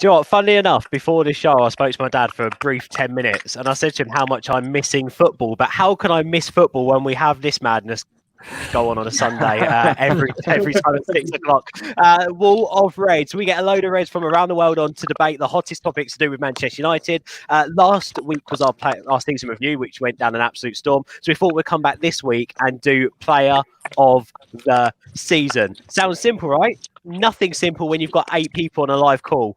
Do you know what? Funnily enough, before this show, I spoke to my dad for a brief 10 minutes and I said to him how much I'm missing football. But how can I miss football when we have this madness go on a Sunday every time at 6 o'clock? Wall of Reds. We get a load of Reds from around the world on to debate the hottest topics to do with Manchester United. Last week was our season review, which went down an absolute storm. So we thought we'd come back this week and do player of the season. Sounds simple, right? Nothing simple when you've got 8 people on a live call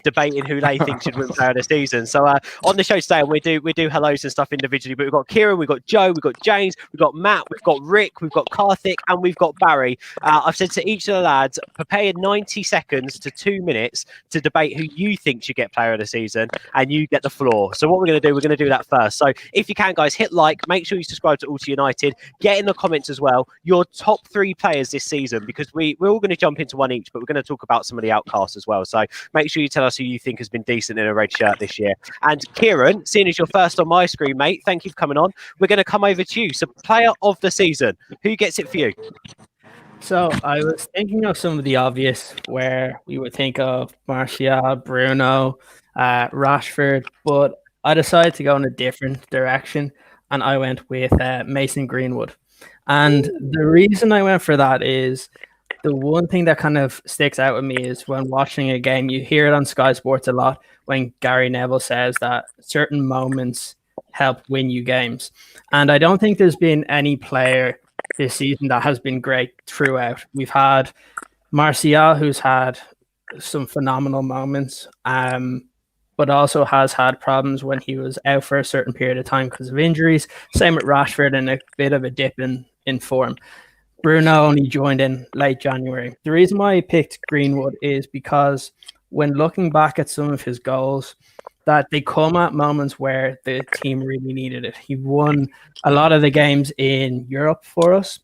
debating who they think should win player of the season. So on the show today, we do hellos and stuff individually, but we've got Kieran, we've got Joe, we've got James, we've got Matt, we've got Rick, we've got Karthik, and we've got Barry. I've said to each of the lads, prepare 90 seconds to 2 minutes to debate who you think should get player of the season, and you get the floor. So what we're going to do that first. So if you can, guys, hit like, make sure you subscribe to Alter United, get in the comments as well your top 3 players this season, because we're all going to jump into one each, but we're going to talk about some of the outcasts as well. So make sure you tell us who you think has been decent in a red shirt this year. And Kieran, seeing as you're first on my screen, mate, thank you for coming on. We're going to come over to you. So player of the season, who gets it for you? So I was thinking of some of the obvious where we would think of Martial, Bruno, Rashford, but I decided to go in a different direction and I went with Mason Greenwood. And the reason I went for that is the one thing that kind of sticks out with me is when watching a game, you hear it on Sky Sports a lot when Gary Neville says that certain moments help win you games. And I don't think there's been any player this season that has been great throughout. We've had Martial, who's had some phenomenal moments, but also has had problems when he was out for a certain period of time because of injuries. Same with Rashford, and a bit of a dip in form. Bruno only joined in late January. The reason why I picked Greenwood is because when looking back at some of his goals, that they come at moments where the team really needed it. He won a lot of the games in Europe for us.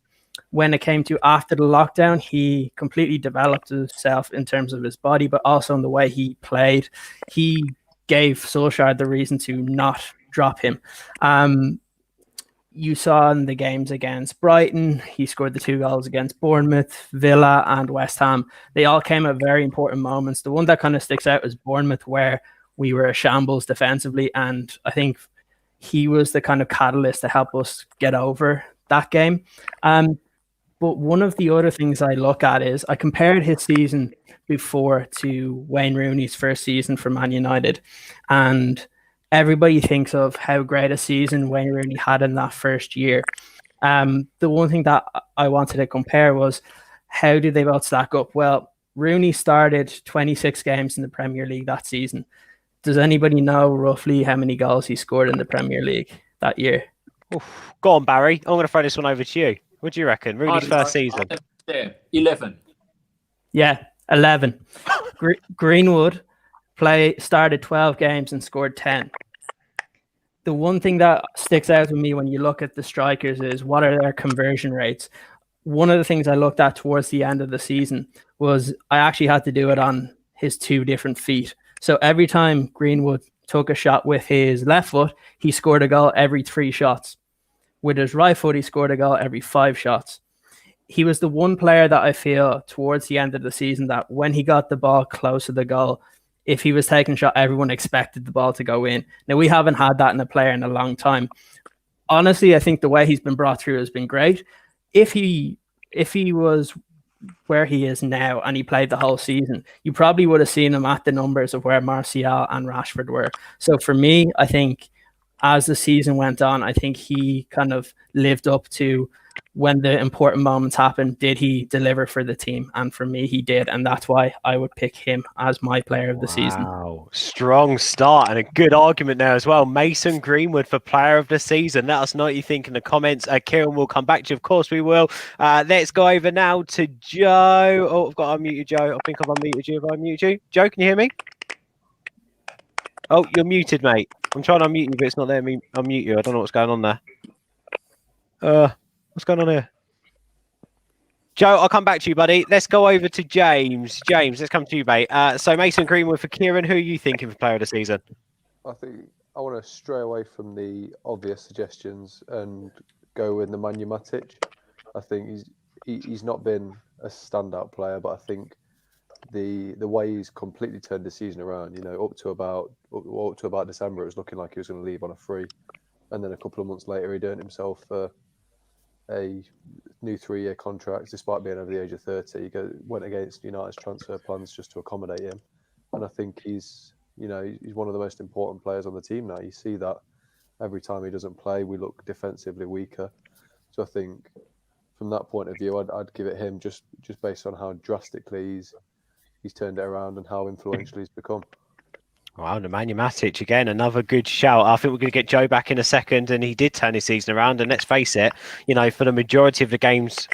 When it came to after the lockdown, he completely developed himself in terms of his body, but also in the way he played. He gave Solskjaer the reason to not drop him. You saw in the games against Brighton, he scored the 2 goals against Bournemouth, Villa, and West Ham. They all came at very important moments. The one that kind of sticks out is Bournemouth, where we were a shambles defensively, and I think he was the kind of catalyst to help us get over that game. But one of the other things I look at is I compared his season before to Wayne Rooney's first season for Man United, and everybody thinks of how great a season Wayne Rooney had in that first year. The one thing that I wanted to compare was how do they both stack up? Well, Rooney started 26 games in the Premier League that season. Does anybody know roughly how many goals he scored in the Premier League that year? Oof. Go on, Barry. I'm going to throw this one over to you. What do you reckon? Rooney's first season? 11. Yeah, 11. Greenwood started 12 games and scored 10. The one thing that sticks out to me when you look at the strikers is what are their conversion rates. One of the things I looked at towards the end of the season was I actually had to do it on his 2 different feet. So every time Greenwood took a shot with his left foot, he scored a goal every 3 shots. With his right foot, he scored a goal every 5 shots. He was the one player that I feel towards the end of the season that when he got the ball close to the goal, if he was taking a shot, everyone expected the ball to go in. Now, we haven't had that in a player in a long time. Honestly, I think the way he's been brought through has been great. If he was where he is now and he played the whole season, you probably would have seen him at the numbers of where Martial and Rashford were. So for me, I think as the season went on, I think he kind of lived up to when the important moments happened, did he deliver for the team? And for me, he did. And that's why I would pick him as my player of the season. Wow, strong start and a good argument there as well. Mason Greenwood for player of the season. Let us know what you think in the comments. Kieran will come back to you. Of course we will. Let's go over now to Joe. Oh, I've got to unmute you, Joe. I think I've unmuted you. Have I unmuted you? Joe, can you hear me? Oh, you're muted, mate. I'm trying to unmute you, but it's not letting me unmute you. I don't know what's going on there. What's going on here? Joe, I'll come back to you, buddy. Let's go over to James. James, let's come to you, mate. So Mason Greenwood for Kieran. Who are you thinking for player of the season? I think I want to stray away from the obvious suggestions and go with Nemanja Matic. I think he's not been a standout player, but I think the way he's completely turned the season around. You know, up to about December, it was looking like he was going to leave on a free, and then a couple of months later, he earned himself a new 3-year contract, despite being over the age of 30. He went against United's transfer plans just to accommodate him, and I think he's one of the most important players on the team now. You see that every time he doesn't play, we look defensively weaker. So I think from that point of view, I'd give it him just based on how drastically he's turned it around and how influential he's become. Wow, Nemanja Matic again, another good shout. I think we're going to get Joe back in a second, and he did turn his season around. And let's face it, for the majority of the games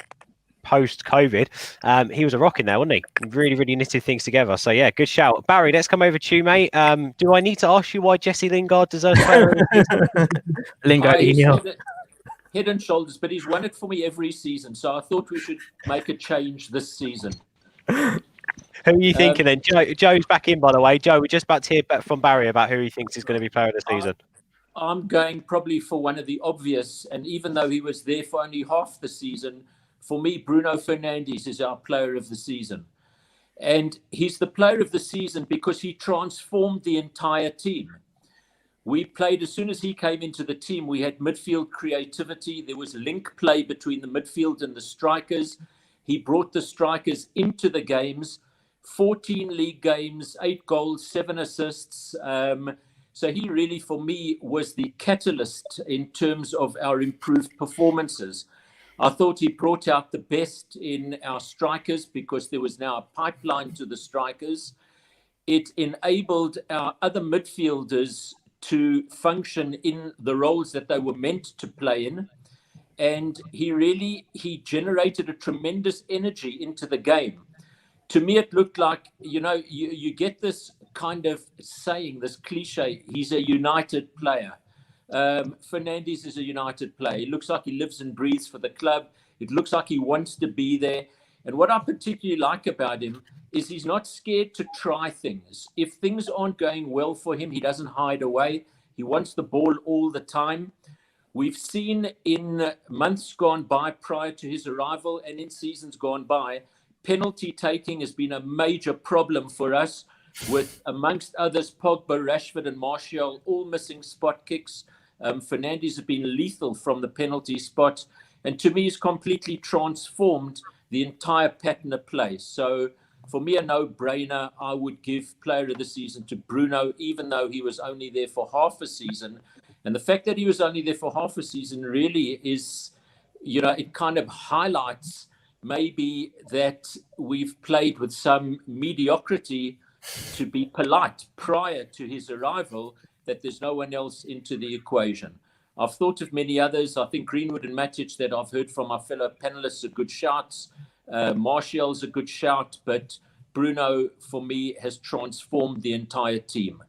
post-COVID, he was a rock in there, wasn't he? Really, really knitted things together. So yeah, good shout. Barry, let's come over to you, mate. Do I need to ask you why Jesse Lingard deserves player of the season? Lingard, head and shoulders, but he's won it for me every season. So I thought we should make a change this season. Who are you thinking then? Joe's back in, by the way. Joe, we're just about to hear back from Barry about who he thinks is going to be player of the season. I'm going probably for one of the obvious, and even though he was there for only half the season, for me, Bruno Fernandez is our player of the season. And he's the player of the season because he transformed the entire team. We played, as soon as he came into the team, we had midfield creativity. There was link play between the midfield and the strikers. He brought the strikers into the games. 14 league games, 8 goals, 7 assists. So he really, for me, was the catalyst in terms of our improved performances. I thought he brought out the best in our strikers because there was now a pipeline to the strikers. It enabled our other midfielders to function in the roles that they were meant to play in. And he generated a tremendous energy into the game. To me, it looked like, you get this kind of saying, this cliche, he's a United player. Fernandez is a United player. He looks like he lives and breathes for the club. It looks like he wants to be there. And what I particularly like about him is he's not scared to try things. If things aren't going well for him, he doesn't hide away. He wants the ball all the time. We've seen in months gone by prior to his arrival and in seasons gone by, penalty taking has been a major problem for us, with, amongst others, Pogba, Rashford and Martial all missing spot kicks. Fernandez has been lethal from the penalty spot. And to me, he's completely transformed the entire pattern of play. So for me, a no-brainer. I would give player of the season to Bruno, even though he was only there for half a season. And the fact that he was only there for half a season really is, it kind of highlights maybe that we've played with some mediocrity, to be polite, prior to his arrival, that there's no one else into the equation. I've thought of many others. I think Greenwood and Matic that I've heard from my fellow panelists are good shouts. Martial's a good shout, but Bruno, for me, has transformed the entire team.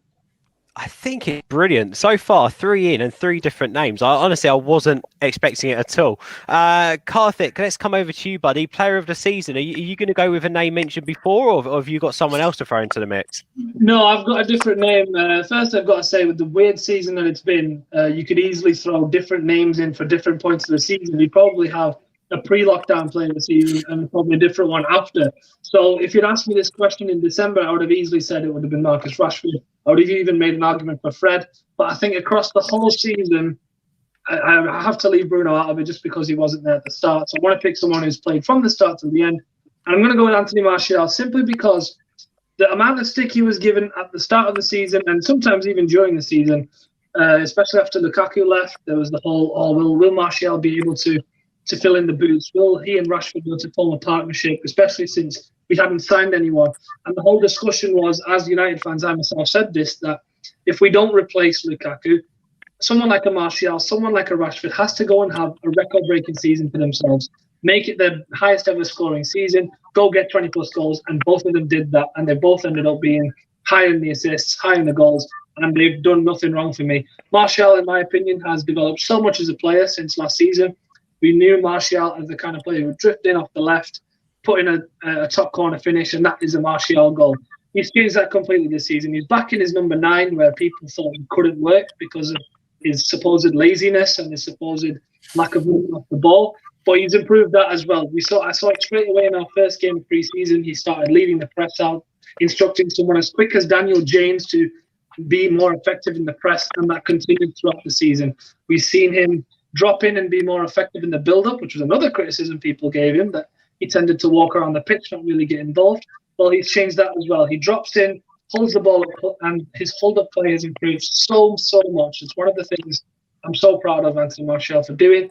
I think it's brilliant. So far, 3 in and 3 different names. Honestly, I wasn't expecting it at all. Karthik, let's come over to you, buddy. Player of the season. Are you going to go with a name mentioned before, or have you got someone else to throw into the mix? No, I've got a different name. First, I've got to say, with the weird season that it's been, you could easily throw different names in for different points of the season. We probably have a pre-lockdown player of the season and probably a different one after. So if you'd asked me this question in December, I would have easily said it would have been Marcus Rashford. I would have even made an argument for Fred. But I think across the whole season, I have to leave Bruno out of it just because he wasn't there at the start. So I want to pick someone who's played from the start to the end. And I'm going to go with Anthony Martial simply because the amount of stick he was given at the start of the season and sometimes even during the season, especially after Lukaku left, there was the whole, will Martial be able to fill in the boots? Will he and Rashford go to form a partnership, especially since we hadn't signed anyone? And the whole discussion was, as United fans, I myself said this, that if we don't replace Lukaku, someone like a Martial, someone like a Rashford has to go and have a record-breaking season for themselves, make it their highest ever scoring season, go get 20-plus goals, and both of them did that, and they both ended up being high in the assists, high in the goals, and they've done nothing wrong for me. Martial, in my opinion, has developed so much as a player since last season. We knew Martial as the kind of player who would drift in off the left, put in a top corner finish, and that is a Martial goal. He's changed that completely this season. He's back in his number 9, where people thought he couldn't work because of his supposed laziness and his supposed lack of movement off the ball. But he's improved that as well. I saw it straight away in our first game of pre-season. He started leading the press out, instructing someone as quick as Daniel James to be more effective in the press, and that continued throughout the season. We've seen him drop in and be more effective in the build-up, which was another criticism people gave him, that he tended to walk around the pitch, not really get involved. Well, he's changed that as well. He drops in, holds the ball up, and his hold-up play has improved so much. It's one of the things I'm so proud of Anthony Martial for doing.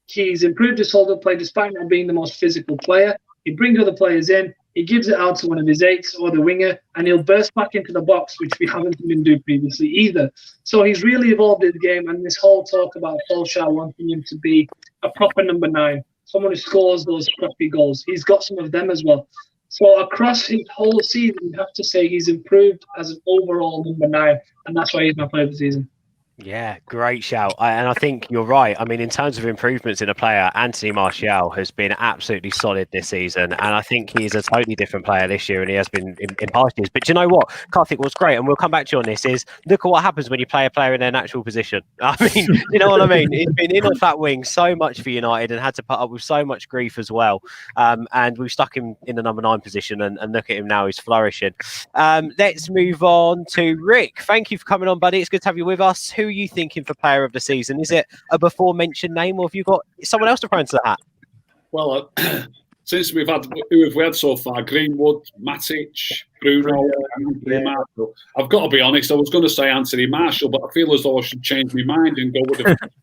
He's improved his hold-up play despite not being the most physical player. He brings other players in, he gives it out to one of his eights or the winger, and he'll burst back into the box, which we haven't seen him do previously either. So he's really evolved his game, and this whole talk about Solskjaer wanting him to be a proper number 9, someone who scores those scrappy goals, he's got some of them as well. So across his whole season, you have to say he's improved as an overall number 9, and that's why he's my player of the season. Yeah, great shout. And I think you're right. I mean, in terms of improvements in a player, Anthony Martial has been absolutely solid this season. And I think he's a totally different player this year, and he has been in past years. But do you know what? Karthik, what's great, and we'll come back to you on this, is look at what happens when you play a player in their natural position. I mean, you know what I mean? He's been in off that wing so much for United and had to put up with so much grief as well. And we've stuck him in the number 9 position, and look at him now, he's flourishing. Let's move on to Rick. Thank you for coming on, buddy. It's good to have you with us. Who are you thinking for player of the season? Is it a before mentioned name, or have you got someone else to throw into the hat? Well, since who have we had so far? Greenwood, Matic, Bruno, Anthony Martial. I've got to be honest, I was going to say Anthony Martial, but I feel as though I should change my mind and go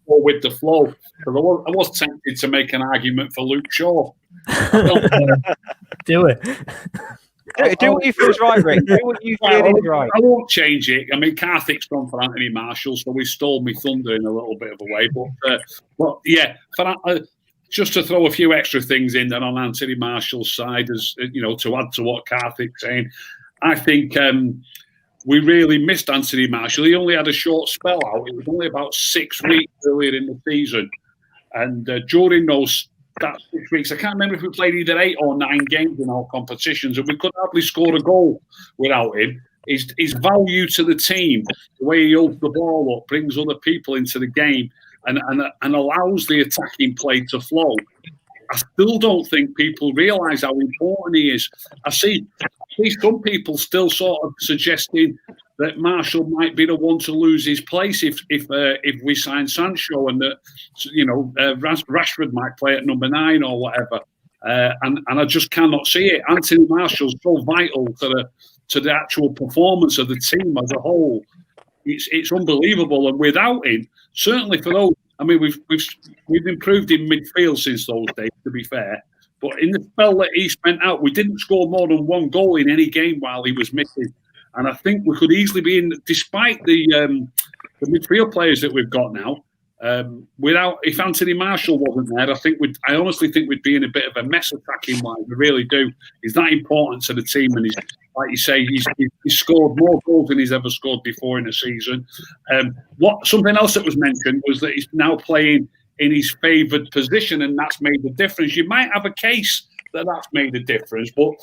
with the flow. Because I was tempted to make an argument for Luke Shaw. Do it. Do what you feel is right, Rick. Do what you feel is right. I won't change it. I mean, Karthik's gone for Anthony Martial, so we stole me thunder in a little bit of a way. But yeah, just to throw a few extra things in there on Anthony Martial's side, as you know, to add to what Karthik's saying, I think we really missed Anthony Martial. He only had a short spell out. It was only about 6 weeks earlier in the season, and during those. That 6 weeks, I can't remember if we played either 8 or 9 games in all competitions, and we could hardly score a goal without him. His value to the team, the way he holds the ball up, brings other people into the game, and allows the attacking play to flow. I still don't think people realise how important he is. I see some people still sort of suggesting that Martial might be the one to lose his place if we sign Sancho, and that Rashford might play at number 9 or whatever. And I just cannot see it. Anthony Martial's so vital to the actual performance of the team as a whole. It's unbelievable, and without him, certainly for those. I mean, we've improved in midfield since those days, to be fair. But in the spell that he spent out, we didn't score more than 1 goal in any game while he was missing. And I think we could easily be in, despite the midfield players that we've got now. If Anthony Martial wasn't there, I honestly think we'd be in a bit of a mess attacking wise. We really do. He's that important to the team, and he's, like you say, he's scored more goals than he's ever scored before in a season. Something else that was mentioned was that he's now playing in his favoured position, and that's made the difference. You might have a case that that's made a difference, but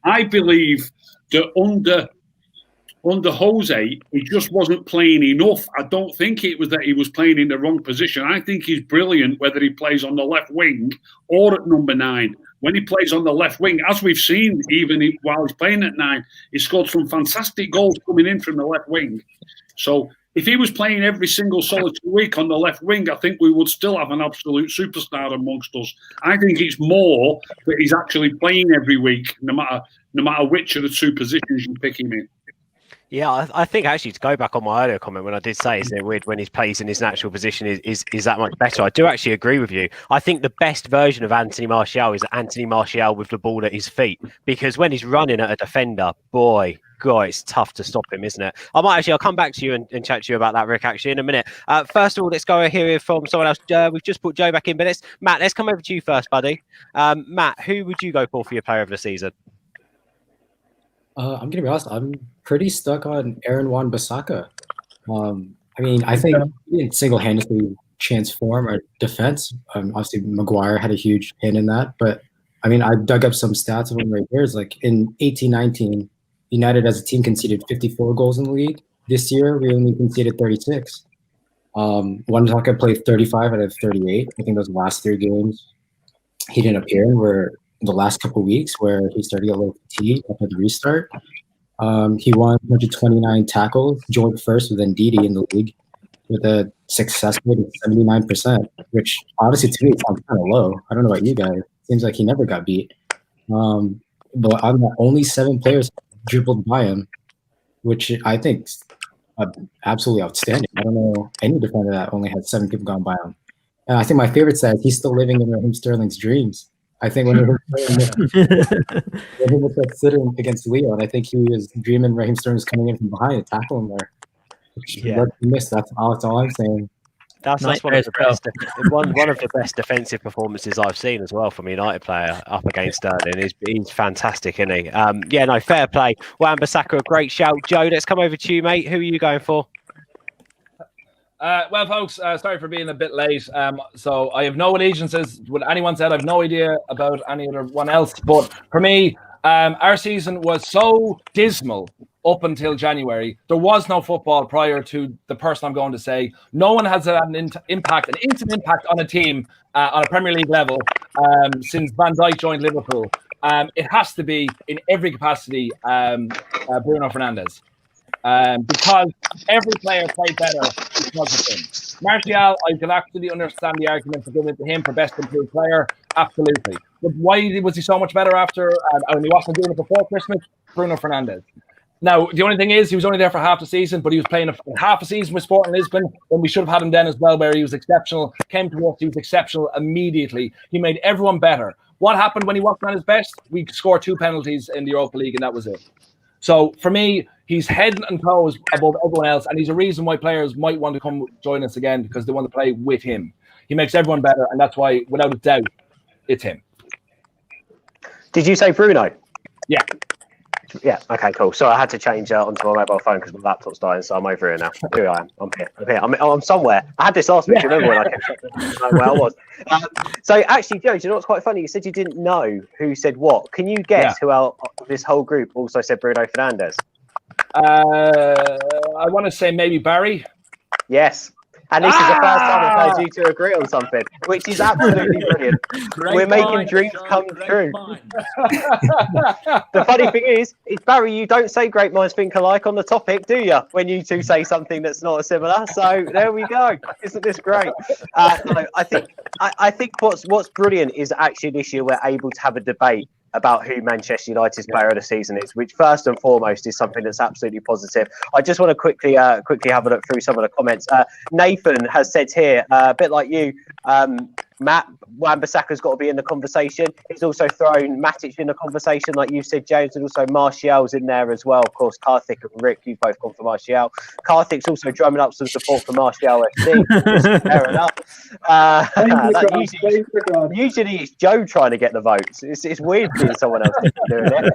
I believe that under Jose, he just wasn't playing enough. I don't think it was that he was playing in the wrong position. I think he's brilliant whether he plays on the left wing or at number 9. When he plays on the left wing, as we've seen, even while he's playing at 9, he scored some fantastic goals coming in from the left wing. So if he was playing every single solitary week on the left wing, I think we would still have an absolute superstar amongst us. I think it's more that he's actually playing every week, no matter which of the 2 positions you pick him in. Yeah, I think actually, to go back on my earlier comment when I did say, isn't it weird when he plays in his natural position is that much better? I do actually agree with you. I think the best version of Anthony Martial is Anthony Martial with the ball at his feet, because when he's running at a defender, God, it's tough to stop him, isn't it? I'll come back to you and chat to you about that, Rick, actually, in a minute. First of all, let's go hear from someone else. We've just put Joe back in, but Matt, let's come over to you first, buddy. Matt, who would you go for your player of the season? I'm going to be honest, I'm pretty stuck on Aaron Wan-Bissaka. I mean, I think he didn't single-handedly transform our defense. Obviously, Maguire had a huge hand in that. But, I mean, I dug up some stats of him right here. It's like in 18-19, United as a team conceded 54 goals in the league. This year, we only conceded 36. Wan-Bissaka played 35 out of 38. I think those last 3 games. he didn't appear were the last couple of weeks where he started to get a little fatigued after the restart. He won 129 tackles, joined first with Ndidi in the league with a success rate of 79%, which honestly to me sounds kind of low. I don't know about you guys. Seems like he never got beat. But on that, only 7 players dribbled by him, which I think is absolutely outstanding. I don't know any defender that only had 7 people gone by him. And I think my favorite stat is he's still living in Raheem Sterling's dreams. I think when he was sitting against Leon, I think he was dreaming Raheem Sterling was coming in from behind and tackling there. Yeah. That's all I'm saying. That's one of the best defensive performances I've seen as well from a United player up against Sterling. He's fantastic, isn't he? Fair play. Wan-Bissaka, a great shout. Joe, let's come over to you, mate. Who are you going for? Well, folks, sorry for being a bit late. So I have no allegiances. What anyone said, I have no idea about any other one else. But for me, our season was so dismal up until January. There was no football prior to the person I'm going to say. No one has had an instant impact on a team on a Premier League level since Van Dijk joined Liverpool. It has to be, in every capacity, Bruno Fernandez. Because every player played better because of him. Martial, I can actually understand the argument for giving it to him for best improved player. Absolutely. But why was he so much better after? And he wasn't doing it before Christmas? Bruno Fernandez. Now, the only thing is, he was only there for half the season, but he was playing half a season with Sporting Lisbon, when we should have had him then as well, where he was exceptional. Came to us, he was exceptional immediately. He made everyone better. What happened when he wasn't at his best? We scored 2 penalties in the Europa League, and that was it. So, for me, he's head and toes above everyone else, and he's a reason why players might want to come join us again, because they want to play with him. He makes everyone better, and that's why, without a doubt, it's him. Did you say Bruno? Yeah. Yeah, okay, cool. So I had to change onto my mobile phone because my laptop's dying, so I'm over here now. Here I am. I'm here. I'm somewhere. I had this last week. Do you remember when I kept where I was? So actually, Joe, do you know what's quite funny? You said you didn't know who said what. Can you guess who out of this whole group also said Bruno Fernandez? I want to say maybe Barry. Yes. And this is the first time I've heard you two agree on something, which is absolutely brilliant. We're making dreams come true. The funny thing is Barry, you don't say great minds think alike on the topic, do you? When you two say something that's not similar. So there we go. Isn't this great? No, I think what's brilliant is actually this year we're able to have a debate about who Manchester United's player of the season is, which first and foremost is something that's absolutely positive. I just want to quickly have a look through some of the comments. Nathan has said here, a bit like you, Matt, Wan-Bissaka's got to be in the conversation. He's also thrown Matic in the conversation, like you said, James, and also Martial's in there as well. Of course, Karthik and Rick, you've both gone for Martial. Karthik's also drumming up some support for Martial FC. Fair enough. Usually it's Joe trying to get the votes. It's weird seeing someone else doing it.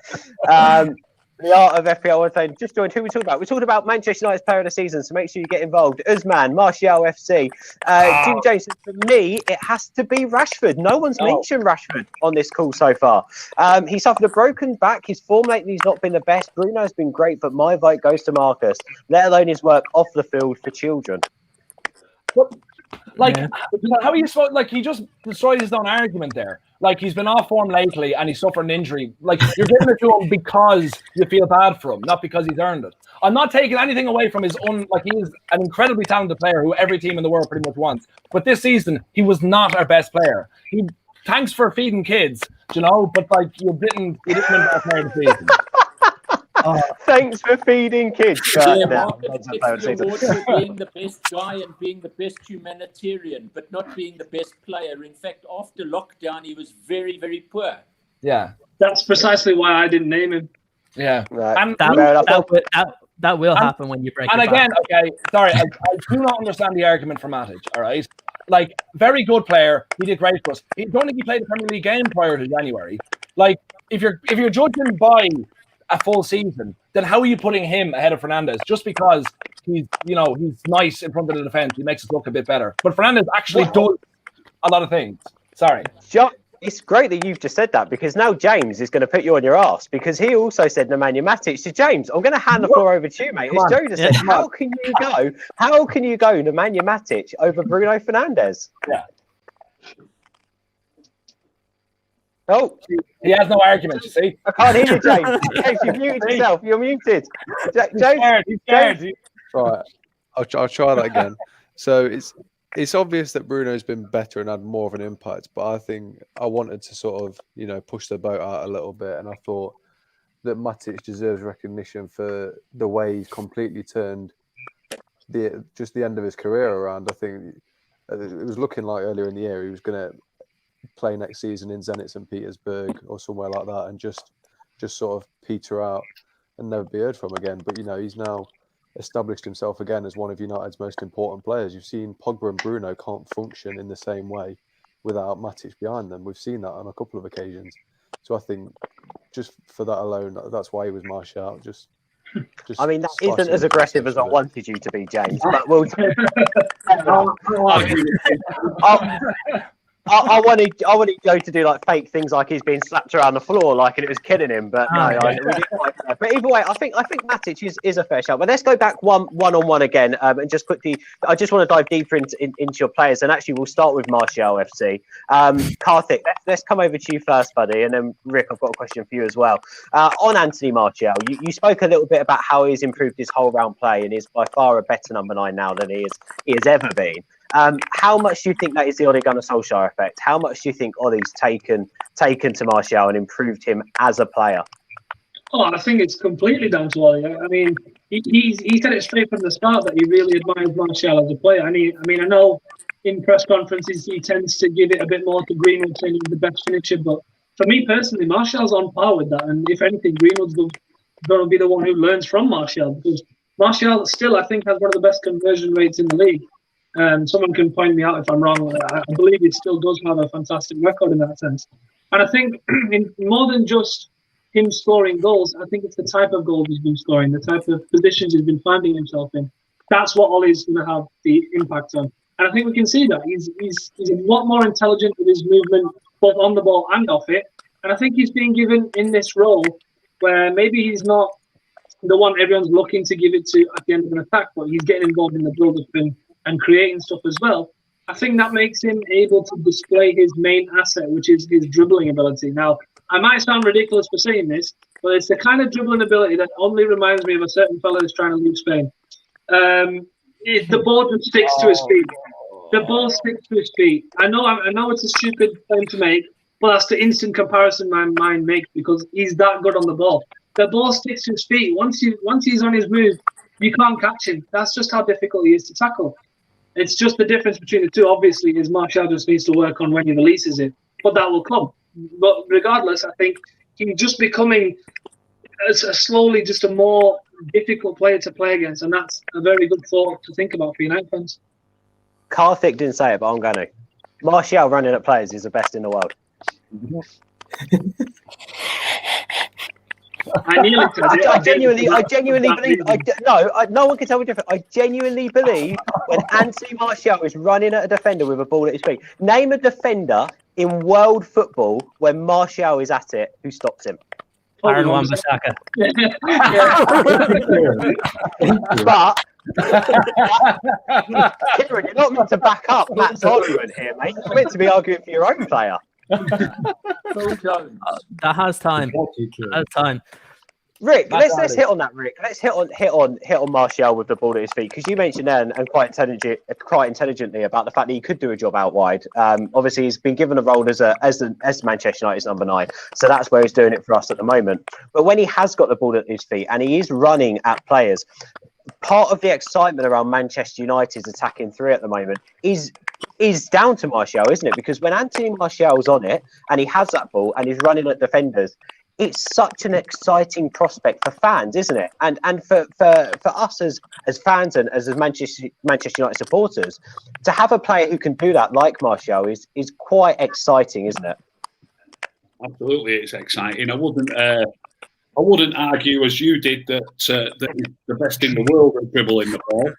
The art of FPL 1 just joined. Who we talking about? We're talking about Manchester United's player of the season, so make sure you get involved. Usman, Martial FC. Jim James, for me, it has to be Rashford. No one's mentioned Rashford on this call so far. He suffered a broken back. His form lately has not been the best. Bruno's been great, but my vote goes to Marcus, let alone his work off the field for children. How are you supposed? Like, he just destroyed his own argument there. Like, he's been off form lately and he suffered an injury. Like, you're giving it to him because you feel bad for him, not because he's earned it. I'm not taking anything away from his own. Like, he is an incredibly talented player who every team in the world pretty much wants. But this season, he was not our best player. Thanks for feeding kids, you know. But like, you didn't win that player of the season. Thanks for feeding kids. It's the award for being the best guy and being the best humanitarian, but not being the best player. In fact, after lockdown, he was very, very poor. Yeah. That's precisely why I didn't name him. Yeah. Right. And that will happen when you break and it again, back. okay, sorry, I do not understand the argument for Matic, all right? Like, very good player. He did great for us. I don't think he played a Premier League game prior to January. Like, if you're judging by a full season, then how are you putting him ahead of Fernandez? Just because he's nice in front of the defense, he makes us look a bit better. But Fernandez actually does a lot of things. Sorry. It's great that you've just said that, because now James is going to put you on your ass, because he also said Nemanja Matic. So James, I'm going to hand the floor over to you, mate. It's Joe that said, how can you go Nemanja Matic over Bruno Fernandez? Yeah. Oh, He has no argument, you see. I can't hear you, James. James, you've muted yourself. You're muted. James, He's scared. Right, I'll try that again. So it's obvious that Bruno's been better and had more of an impact, but I think I wanted to sort of, push the boat out a little bit, and I thought that Matic deserves recognition for the way he's completely turned the end of his career around. I think it was looking like earlier in the year he was going to play next season in Zenit St. Petersburg or somewhere like that and just sort of peter out and never be heard from again. But, he's now established himself again as one of United's most important players. You've seen Pogba and Bruno can't function in the same way without Matic behind them. We've seen that on a couple of occasions. So I think just for that alone, that's why he was marched out. Just I mean, that isn't as aggressive as I wanted you to be, James. But we'll. I wanted Joe to do like fake things, like he's being slapped around the floor, like it was killing him. But no, we didn't like that. But either way, I think Matic is a fair shout. But let's go back one on one again, and just quickly, I just want to dive deeper into your players. And actually, we'll start with Martial FC. Karthik, let's come over to you first, buddy, and then Rick, I've got a question for you as well. On Anthony Martial, you spoke a little bit about how he's improved his whole round play and is by far a better number 9 now than he has ever been. How much do you think that is the Ole Gunnar Solskjaer effect? How much do you think Ole's taken to Martial and improved him as a player? Oh, I think it's completely down to Ole. I mean, he said it straight from the start that he really admires Martial as a player. I know in press conferences he tends to give it a bit more to Greenwood, saying he's the best finisher. But for me personally, Martial's on par with that. And if anything, Greenwood's going to be the one who learns from Martial, because Martial still, I think, has one of the best conversion rates in the league. Someone can point me out if I'm wrong. I believe he still does have a fantastic record in that sense. And I think more than just him scoring goals, I think it's the type of goals he's been scoring, the type of positions he's been finding himself in. That's what Ole's going to have the impact on. And I think we can see that. He's a lot more intelligent with his movement, both on the ball and off it. And I think he's being given in this role where maybe he's not the one everyone's looking to give it to at the end of an attack, but he's getting involved in the build-up and creating stuff as well. I think that makes him able to display his main asset, which is his dribbling ability. Now, I might sound ridiculous for saying this, but it's the kind of dribbling ability that only reminds me of a certain fellow who's trying to leave Spain. The ball just sticks to his feet. The ball sticks to his feet. I know it's a stupid claim to make, but that's the instant comparison my mind makes, because he's that good on the ball. The ball sticks to his feet. Once he's on his move, you can't catch him. That's just how difficult he is to tackle. It's just the difference between the two. Obviously, is Martial just needs to work on when he releases it, but that will come. But regardless, I think he's just becoming slowly just a more difficult player to play against, and that's a very good thought to think about for United fans. Karthik didn't say it, but I'm going to. Martial running at players is the best in the world. I genuinely believe. No one can tell me different. I genuinely believe when Anthony Martial is running at a defender with a ball at his feet. Name a defender in world football when Martial is at it who stops him. Aaron Wan-Bissaka. But Kieran, you're not meant to back up Matt's argument here, mate. You're meant to be arguing for your own player. That has time. That has time. Rick, let's hit on that. Rick, let's hit on Martial with the ball at his feet, because you mentioned there and quite intelligently about the fact that he could do a job out wide. Obviously, he's been given a role as Manchester United's number 9, so that's where he's doing it for us at the moment. But when he has got the ball at his feet and he is running at players, part of the excitement around Manchester United's attacking 3 at the moment is down to Martial, isn't it? Because when Anthony Martial's on it and he has that ball and he's running at defenders, it's such an exciting prospect for fans, isn't it? And for us as fans and as Manchester United supporters, to have a player who can do that like Martial is quite exciting, isn't it? Absolutely, it's exciting. I wouldn't argue as you did that he's the best in the world at dribbling the ball.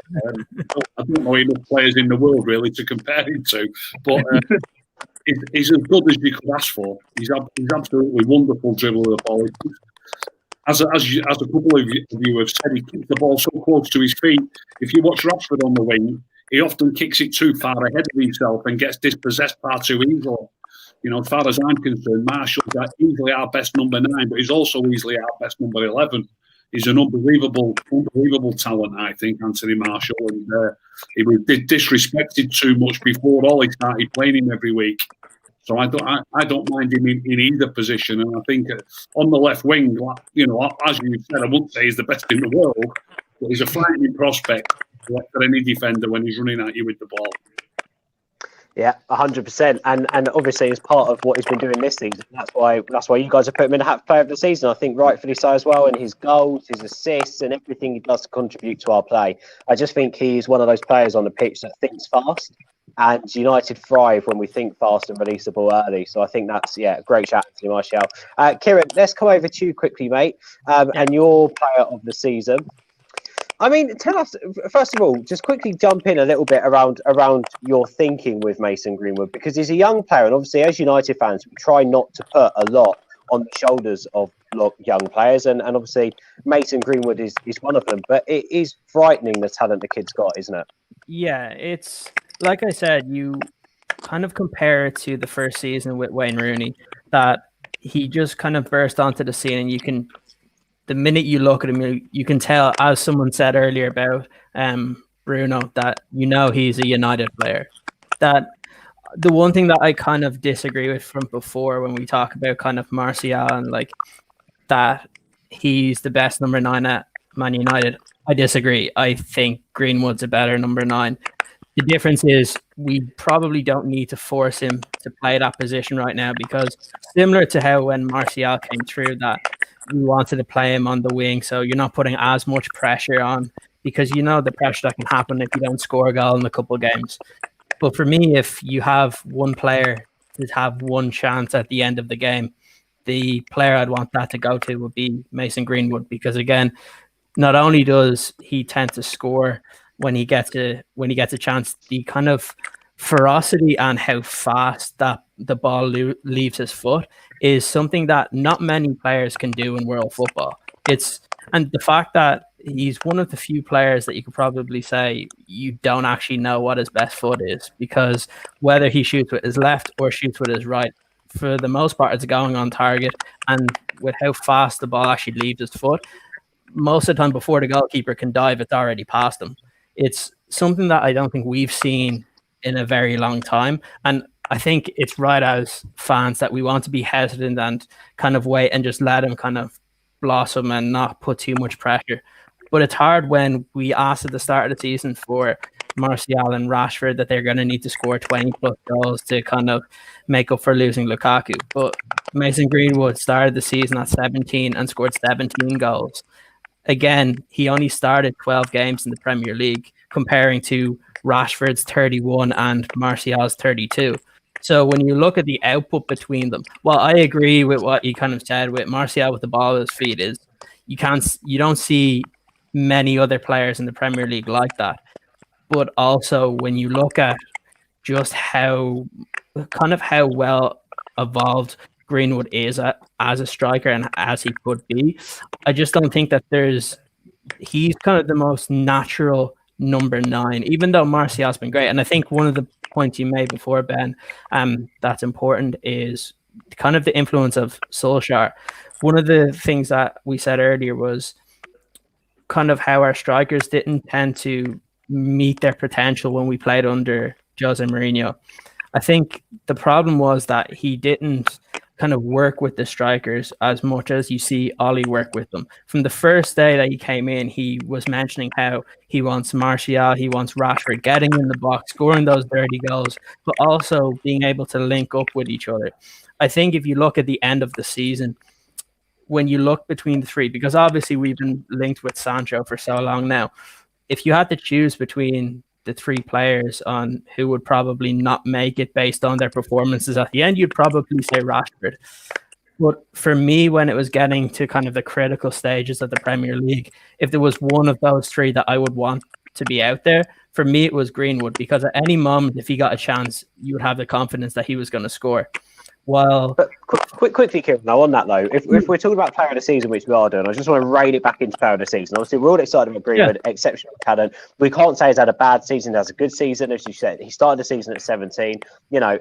I don't know enough players in the world really to compare him to, but he's as good as you could ask for. He's absolutely wonderful dribbling the ball. As a couple of you have said, he kicks the ball so close to his feet. If you watch Rashford on the wing, he often kicks it too far ahead of himself and gets dispossessed far too easily. You know, as far as I'm concerned, Marshall's easily our best number 9, but he's also easily our best number 11. He's an unbelievable talent, I think, Anthony Marshall. And he was disrespected too much before all he started playing him every week. So I don't mind him in either position. And I think on the left wing, you know, as you said, I wouldn't say he's the best in the world, but he's a frightening prospect for any defender when he's running at you with the ball. Yeah, 100%, and obviously as part of what he's been doing this season, that's why you guys have put him in the player of the season. I think rightfully so as well, and his goals, his assists, and everything he does to contribute to our play. I just think he's one of those players on the pitch that thinks fast, and United thrive when we think fast and release the ball early. So I think that's a great shout to Martial. Kieran, let's come over to you quickly, mate, and your player of the season. I mean, tell us, first of all, just quickly jump in a little bit around your thinking with Mason Greenwood, because he's a young player, and obviously as United fans, we try not to put a lot on the shoulders of young players, and obviously Mason Greenwood is one of them, but it is frightening the talent the kid's got, isn't it? Yeah, it's, like I said, you kind of compare it to the first season with Wayne Rooney, that he just kind of burst onto the scene, and the minute you look at him, you can tell, as someone said earlier about Bruno, that you know he's a United player. That the one thing that I kind of disagree with from before when we talk about kind of Martial and like that he's the best number 9 at Man United, I disagree. I think Greenwood's a better number 9. The difference is we probably don't need to force him to play that position right now, because similar to how when Martial came through, that we wanted to play him on the wing, so you're not putting as much pressure on, because you know the pressure that can happen if you don't score a goal in a couple of games. But for me, if you have one player to have one chance at the end of the game, the player I'd want that to go to would be Mason Greenwood, because again, not only does he tend to score when he gets a chance, the kind of ferocity and how fast that the ball leaves his foot is something that not many players can do in world football. And the fact that he's one of the few players that you could probably say you don't actually know what his best foot is, because whether he shoots with his left or shoots with his right, for the most part, it's going on target. And with how fast the ball actually leaves his foot, most of the time before the goalkeeper can dive, it's already past him. It's something that I don't think we've seen in a very long time. And I think it's right as fans that we want to be hesitant and kind of wait and just let him kind of blossom and not put too much pressure. But it's hard when we asked at the start of the season for Martial and Rashford that they're going to need to score 20 plus goals to kind of make up for losing Lukaku. But Mason Greenwood started the season at 17 and scored 17 goals. Again, he only started 12 games in the Premier League, comparing to Rashford's 31 and Martial's 32. So when you look at the output between them, well, I agree with what you kind of said with Martial with the ball at his feet, is you don't see many other players in the Premier League like that. But also when you look at just how well evolved Greenwood is as a striker and as he could be, I just don't think that he's kind of the most natural number 9, even though Martial's been great. And I think one of the points you made before, Ben, that's important is kind of the influence of Solskjaer. One of the things that we said earlier was kind of how our strikers didn't tend to meet their potential when we played under Jose Mourinho. I think the problem was that he didn't kind of work with the strikers as much as you see Ollie work with them. From the first day that he came in, he was mentioning how he wants Martial, he wants Rashford getting in the box, scoring those dirty goals, but also being able to link up with each other. I think if you look at the end of the season, when you look between the three, because obviously we've been linked with Sancho for so long now, if you had to choose between the 3 players on who would probably not make it based on their performances at the end, you'd probably say Rashford. But for me, when it was getting to kind of the critical stages of the Premier League, if there was one of those 3 that I would want to be out there, for me, it was Greenwood, because at any moment, if he got a chance, you would have the confidence that he was going to score. Well, but quickly, Kieran, now on that though, if we're talking about player of the season, which we are doing, I just want to rein it back into player of the season. Obviously, we're all excited about Greenwood, exceptional talent. We can't say he's had a bad season, he has a good season. As you said, he started the season at 17. You know,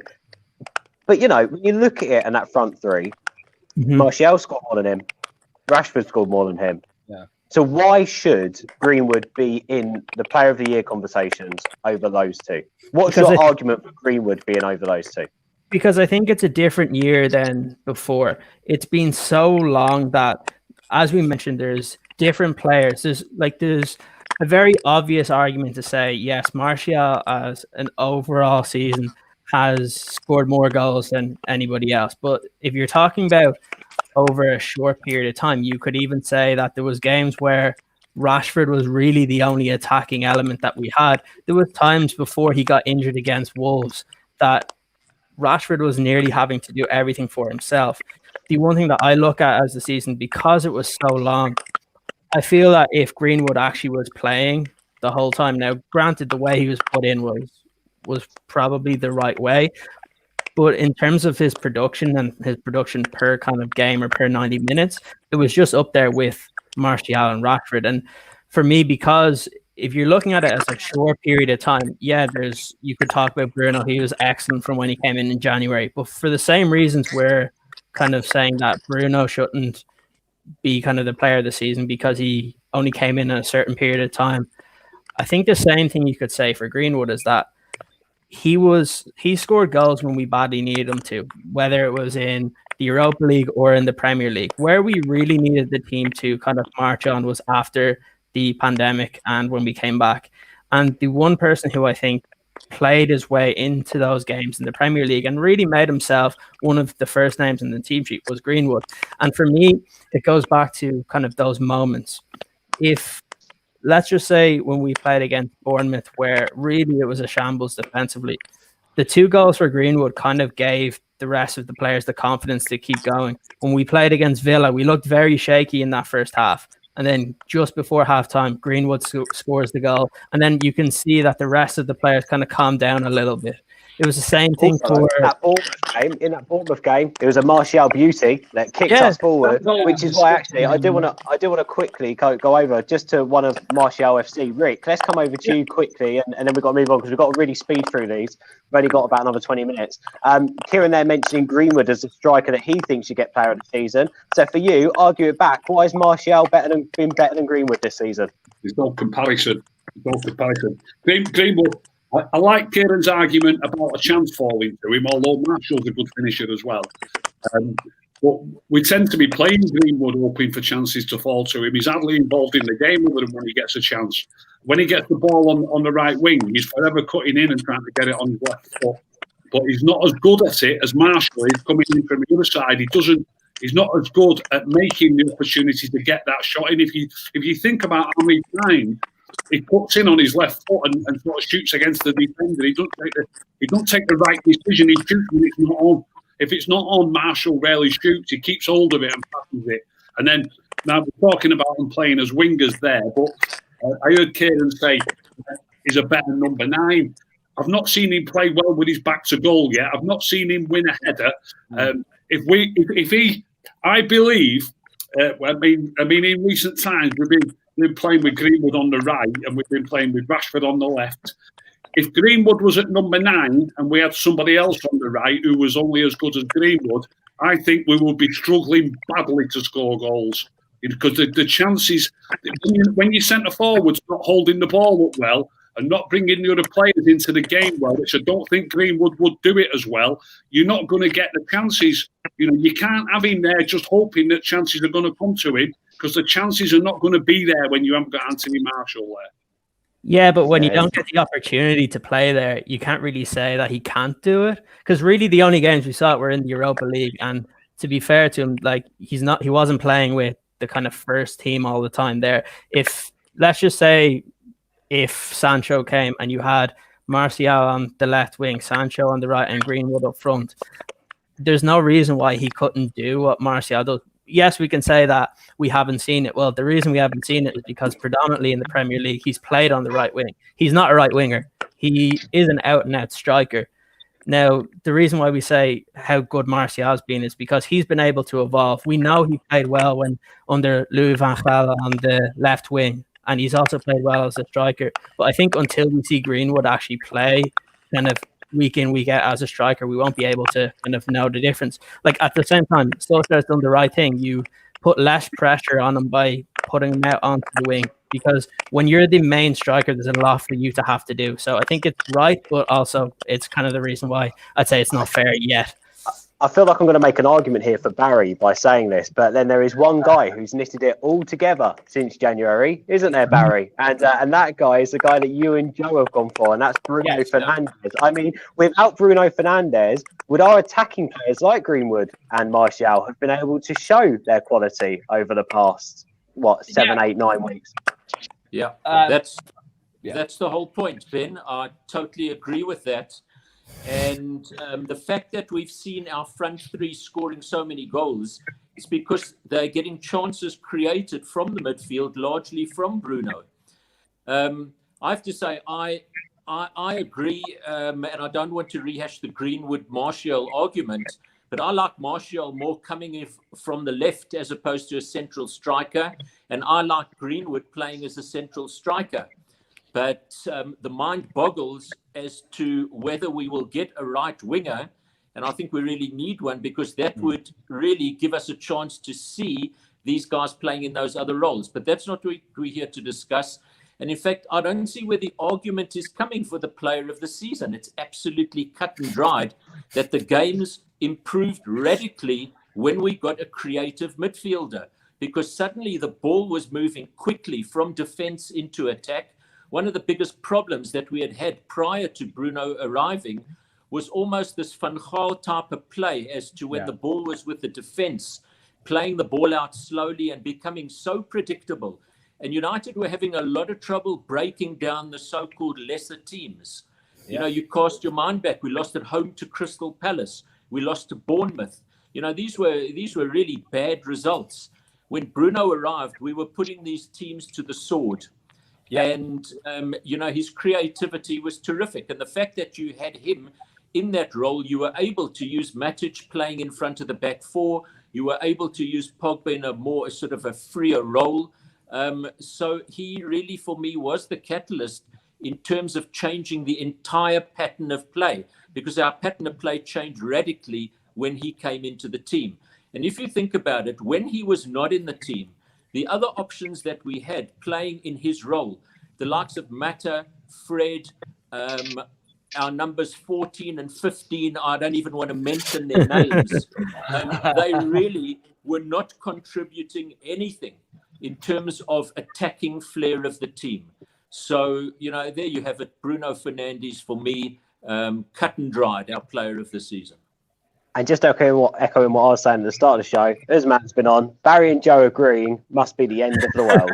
But when you look at it and that front three, Martial scored more than him. Rashford scored more than him. Yeah. So why should Greenwood be in the Player of the Year conversations over those two? What's your argument for Greenwood being over those two? Because I think it's a different year than before. It's been so long that, as we mentioned, there's different players. There's a very obvious argument to say, yes, Martial as an overall season has scored more goals than anybody else. But if you're talking about over a short period of time, you could even say that there was games where Rashford was really the only attacking element that we had. There was times before he got injured against Wolves that Rashford was nearly having to do everything for himself. The one thing that I look at as the season, because it was so long, I feel that if Greenwood actually was playing the whole time, now granted the way he was put in was probably the right way, but in terms of his production and his production per kind of game or per 90 minutes, it was just up there with Martial and Rashford. And for me, because if you're looking at it as a short period of time, yeah, you could talk about Bruno. He was excellent from when he came in January. But for the same reasons, we're kind of saying that Bruno shouldn't be kind of the player of the season because he only came in a certain period of time. I think the same thing you could say for Greenwood is that he scored goals when we badly needed him to, whether it was in the Europa League or in the Premier League. Where we really needed the team to kind of march on was after the pandemic and when we came back. And the one person who I think played his way into those games in the Premier League and really made himself one of the first names in the team sheet was Greenwood. And for me, it goes back to kind of those moments. If, let's just say, when we played against Bournemouth, where really it was a shambles defensively, the 2 goals for Greenwood kind of gave the rest of the players the confidence to keep going. When we played against Villa, we looked very shaky in that first half. And then just before halftime, Greenwood scores the goal. And then you can see that the rest of the players kind of calm down a little bit. It was the same thing for in that Bournemouth game. It was a Martial beauty that kicked us forward, which is why actually I do want to quickly go over just to one of Martial FC. Rick, let's come over to you quickly, and then we've got to move on because we've got to really speed through these. We've only got about another 20 minutes. Kieran there mentioning Greenwood as a striker that he thinks should get player of the season. So for you, argue it back. Why is Martial been better than Greenwood this season? There's no comparison. Greenwood. I like Kieran's argument about a chance falling to him, although Marshall's a good finisher as well. But we tend to be playing Greenwood hoping for chances to fall to him. He's hardly involved in the game other than when he gets a chance. When he gets the ball on the right wing, he's forever cutting in and trying to get it on his left foot. But he's not as good at it as Marshall is coming in from the other side. He's not as good at making the opportunity to get that shot in. If you think about how many times he puts in on his left foot and sort of shoots against the defender. He don't take the right decision. He shoots when it's not on. If it's not on, Marshall rarely shoots. He keeps hold of it and passes it. And then now we're talking about them playing as wingers there. But I heard Kieran say he's a better number 9. I've not seen him play well with his back to goal yet. I've not seen him win a header. I believe. I mean, in recent times we've been playing with Greenwood on the right and we've been playing with Rashford on the left. If Greenwood was at number 9 and we had somebody else on the right who was only as good as Greenwood, I think we would be struggling badly to score goals. Because the chances, when your centre forward's not holding the ball up well and not bringing the other players into the game well, which I don't think Greenwood would do it as well, you're not going to get the chances. You can't have him there just hoping that chances are going to come to him, because the chances are not going to be there when you haven't got Anthony Martial there. Yeah, but when you don't get the opportunity to play there, you can't really say that he can't do it. Because really, the only games we saw were in the Europa League, and to be fair to him, like he wasn't playing with the kind of first team all the time there. Let's just say if Sancho came and you had Martial on the left wing, Sancho on the right, and Greenwood up front, there's no reason why he couldn't do what Martial does. Yes, we can say that we haven't seen it. Well, the reason we haven't seen it is because predominantly in the Premier League, he's played on the right wing. He's not a right winger. He is an out-and-out striker. Now, the reason why we say how good Martial has been is because he's been able to evolve. We know he played well when under Louis van Gaal on the left wing, and he's also played well as a striker. But I think until we see Greenwood actually play kind of week in, week out as a striker, we won't be able to kind of know the difference. Like at the same time, Solskjaer's done the right thing. You put less pressure on him by putting him out onto the wing, because when you're the main striker, there's a lot for you to have to do. So I think it's right, but also it's kind of the reason why I'd say it's not fair yet. I feel like I'm going to make an argument here for Barry by saying this, but then there is one guy who's knitted it all together since January, isn't there, Barry? And that guy is the guy that you and Joe have gone for, and that's Bruno Fernandez. I mean, without Bruno Fernandez, would our attacking players like Greenwood and Martial have been able to show their quality over the past, 7, 8, 9 weeks? Yeah, that's the whole point, Ben. I totally agree with that. And the fact that we've seen our front three scoring so many goals is because they're getting chances created from the midfield, largely from Bruno. I have to say, I agree, and I don't want to rehash the Greenwood-Martial argument, but I like Martial more coming in from the left as opposed to a central striker, and I like Greenwood playing as a central striker. But the mind boggles as to whether we will get a right winger. And I think we really need one, because that would really give us a chance to see these guys playing in those other roles. But that's not what we're here to discuss. And in fact, I don't see where the argument is coming for the player of the season. It's absolutely cut and dried that the games improved radically when we got a creative midfielder, because suddenly the ball was moving quickly from defense into attack. One of the biggest problems that we had prior to Bruno arriving was almost this Van Gaal type of play, as to when the ball was with the defense, playing the ball out slowly and becoming so predictable. And United were having a lot of trouble breaking down the so-called lesser teams. You know, you cast your mind back. We lost at home to Crystal Palace. We lost to Bournemouth. You know, these were really bad results. When Bruno arrived, we were putting these teams to the sword. And, you know, his creativity was terrific. And the fact that you had him in that role, you were able to use Matic playing in front of the back four. You were able to use Pogba in a more sort of a freer role. So he really, for me, was the catalyst in terms of changing the entire pattern of play, because our pattern of play changed radically when he came into the team. And if you think about it, when he was not in the team, the other options that we had playing in his role, the likes of Mata, Fred, our numbers 14 and 15, I don't even want to mention their names. They really were not contributing anything in terms of attacking flair of the team. So, you know, there you have it. Bruno Fernandez, for me, cut and dried, our player of the season. And just echoing what I was saying at the start of the show, as Matt's been on, Barry and Joe agreeing must be the end of the world.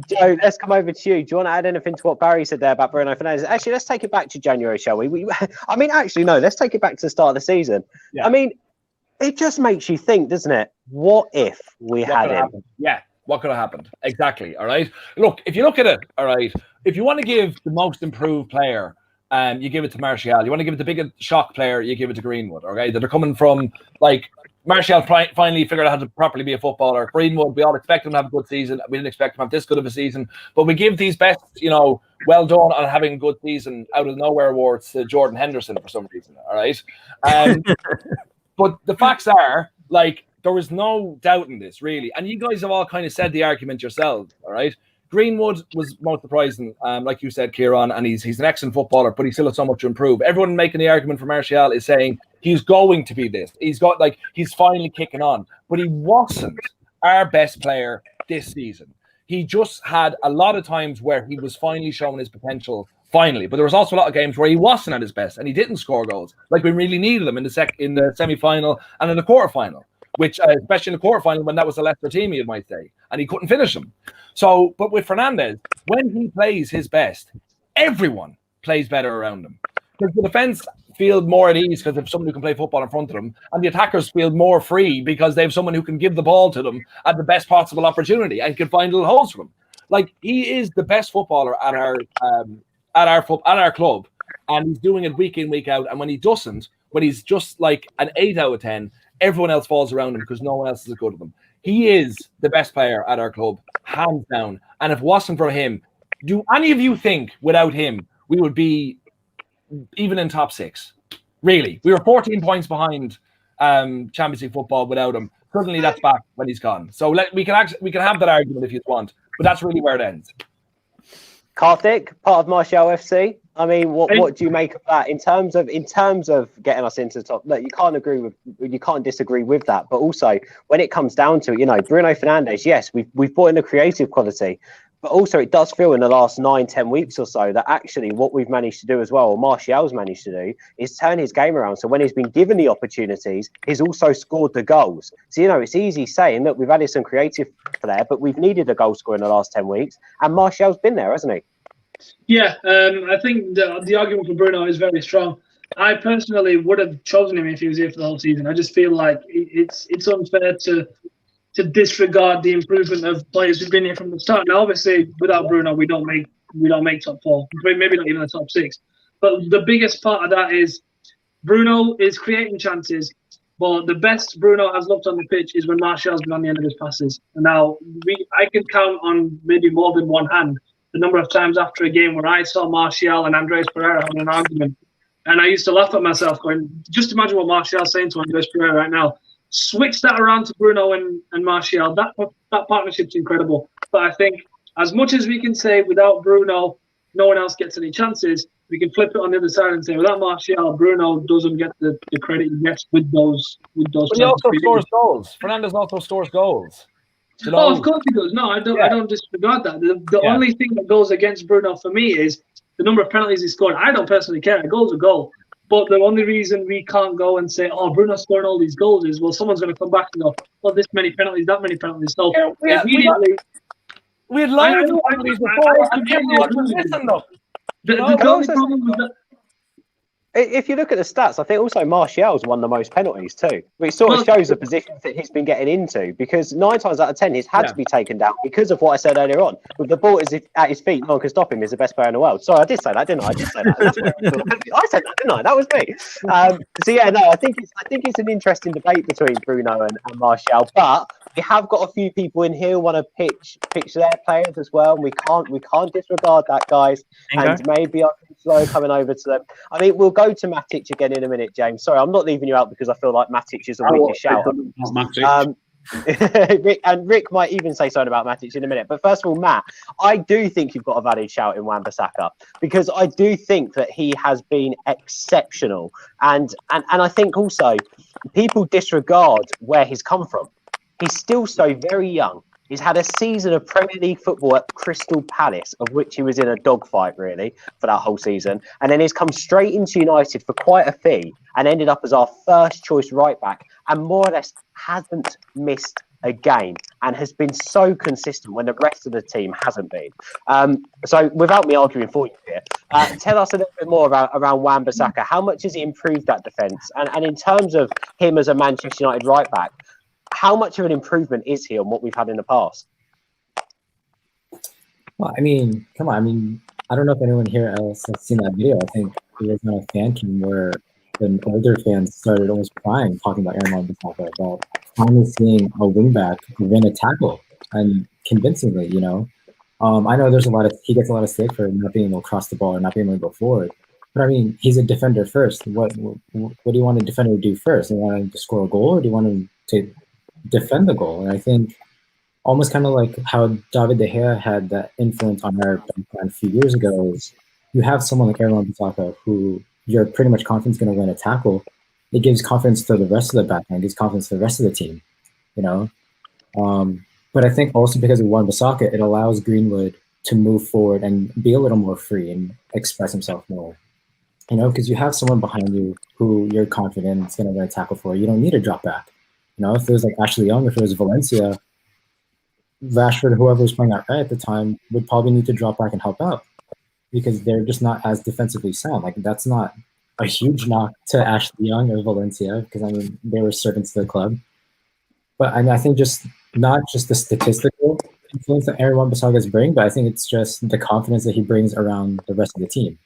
Joe, let's come over to you. Do you want to add anything to what Barry said there about Bruno Fernandez? Actually, let's take it back to January, shall we? I mean, actually, no, let's take it back to the start of the season. Yeah. I mean, it just makes you think, doesn't it? What if we had him? Yeah, what could have happened? Exactly, all right? Look, if you look at it, all right, if you want to give the most improved player, you give it to Martial. You want to give it the biggest shock player, you give it to Greenwood, okay? That are coming from, like, Martial finally figured out how to properly be a footballer. Greenwood, we all expect him to have a good season. We didn't expect him to have this good of a season. But we give these best, you know, well done on having a good season out of nowhere awards to Jordan Henderson for some reason, all right? But the facts are, like, there was no doubt in this, really. And you guys have all kind of said the argument yourselves, all right? Greenwood was most surprising, like you said, Kieran, and he's an excellent footballer, but he still has so much to improve. Everyone making the argument for Martial is saying he's going to be this. He's finally kicking on, but he wasn't our best player this season. He just had a lot of times where he was finally showing his potential, finally. But there was also a lot of games where he wasn't at his best and he didn't score goals like we really needed him in the semi-final and in the quarterfinal. Which, especially in the quarterfinal, when that was a lesser team, you might say, and he couldn't finish them. So, but with Fernandez, when he plays his best, everyone plays better around him. Because the defense feel more at ease because they have someone who can play football in front of them, and the attackers feel more free because they have someone who can give the ball to them at the best possible opportunity and can find little holes for them. Like, he is the best footballer at our club, and he's doing it week in, week out. And when he doesn't, when he's just like an 8 out of 10. Everyone else falls around him because no one else is as good as him. He is the best player at our club, hands down. And if it wasn't for him, do any of you think without him we would be even in top 6. Really, we were 14 points behind Champions League football without him. Suddenly, that's back when he's gone. So we can have that argument if you want, but that's really where it ends. Karthik, part of Martial FC. I mean, what do you make of that in terms of getting us into the top? Look, you can't disagree with that. But also, when it comes down to it, Bruno Fernandez, yes, we've brought in the creative quality, but also it does feel in the last 9-10 weeks or so that actually what we've managed to do as well, or Martial's managed to do, is turn his game around. So when he's been given the opportunities, he's also scored the goals. So it's easy saying that we've added some creative there, but we've needed a goal scorer in the last 10 weeks, and Martial's been there, hasn't he? Yeah, I think the argument for Bruno is very strong. I personally would have chosen him if he was here for the whole season. I just feel like it's unfair to disregard the improvement of players who've been here from the start. Now, obviously, without Bruno, we don't make top 4, maybe not even the top 6. But the biggest part of that is Bruno is creating chances, but the best Bruno has looked on the pitch is when Martial's been on the end of his passes. And now I can count on maybe more than one hand the number of times after a game where I saw Martial and Andres Pereira having an argument. And I used to laugh at myself going, just imagine what Martial's saying to Andres Pereira right now. Switch that around to Bruno and Martial. That partnership's incredible. But I think as much as we can say without Bruno, no one else gets any chances, we can flip it on the other side and say without Martial, Bruno doesn't get the credit he gets with those. But he also scores goals. Fernandez also scores goals. Oh, of course he does. No, I don't disregard that. The only thing that goes against Bruno for me is the number of penalties he scored. I don't personally care. A goal's a goal. But the only reason we can't go and say, oh, Bruno's scoring all these goals is, well, someone's going to come back and go, well, this many penalties, that many penalties. So immediately... We had loads of penalties before, and everyone was missing them. The only problem with that... If you look at the stats, I think also Martial's won the most penalties too, which sort of shows the positions that he's been getting into, because 9 times out of 10 he's had to be taken down because of what I said earlier on. With the ball at his feet, no one can stop him. He's the best player in the world. Sorry, I did say that, didn't I? I said that, didn't I? That was me. I think it's an interesting debate between Bruno and Martial, but we have got a few people in here who want to pitch their players as well, and we can't disregard that, guys. Okay. And maybe I'm slow coming over to them. I mean, we'll go to Matic again in a minute, James. Sorry, I'm not leaving you out because I feel like Matic is a wicked shout. And Rick might even say something about Matic in a minute. But first of all, Matt, I do think you've got a valid shout in Wan-Bissaka, because I do think that he has been exceptional. And I think also people disregard where he's come from. He's still so very young. He's had a season of Premier League football at Crystal Palace, of which he was in a dogfight, really, for that whole season. And then he's come straight into United for quite a fee and ended up as our first choice right back, and more or less hasn't missed a game and has been so consistent when the rest of the team hasn't been. So without me arguing for you here, tell us a little bit more around Wan-Bissaka. How much has he improved that defence? And in terms of him as a Manchester United right back, how much of an improvement is he on what we've had in the past? Well, I mean, come on. I mean, I don't know if anyone here else has seen that video. I think there was on a fan cam where an older fans started almost crying, talking about Aaron Wan-Bissaka, about finally seeing a wingback win a tackle, and convincingly, I know he gets a lot of stick for not being able to cross the ball or not being able to go forward. But I mean, he's a defender first. What do you want a defender to do first? Do you want him to score a goal, or do you want him to defend the goal? And I think almost kind of like how David De Gea had that influence on our backline a few years ago is you have someone like Aaron Wan-Bissaka who you're pretty much confident is going to win a tackle. It gives confidence to the rest of the backline, gives confidence to the rest of the team, But I think also because of Wan-Bissaka, it allows Greenwood to move forward and be a little more free and express himself more. Because you have someone behind you who you're confident is going to win a tackle for. You don't need to drop back. If it was like Ashley Young, if it was Valencia, Rashford, whoever was playing out right at the time, would probably need to drop back and help out because they're just not as defensively sound. Like, that's not a huge knock to Ashley Young or Valencia, because, I mean, they were servants to the club. But I think just not just the statistical influence that Aaron Wan-Bissaka brings, but I think it's just the confidence that he brings around the rest of the team,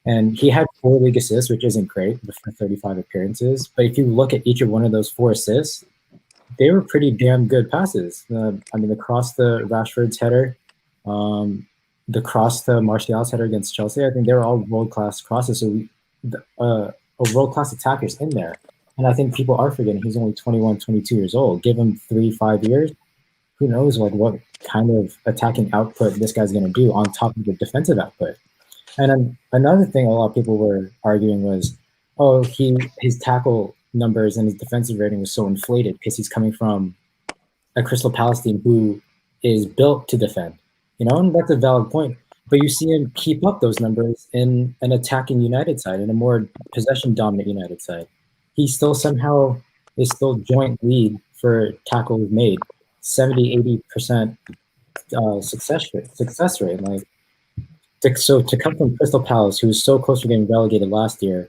And he had 4 league assists, which isn't great for 35 appearances. But if you look at each of one of those 4 assists, they were pretty damn good passes. Across the Rashford's header, the cross to Martial's header against Chelsea, I think they were all world-class crosses. So world-class attackers in there. And I think people are forgetting he's only 21, 22 years old. Give him 3-5 years. Who knows what kind of attacking output this guy's going to do on top of the defensive output. And then another thing a lot of people were arguing was, oh, his tackle numbers and his defensive rating was so inflated because he's coming from a Crystal Palace team who is built to defend. And that's a valid point. But you see him keep up those numbers in an attacking United side, in a more possession-dominant United side. He still somehow is still joint lead for tackles made, 70-80% success rate. So to come from Crystal Palace, who was so close to getting relegated last year,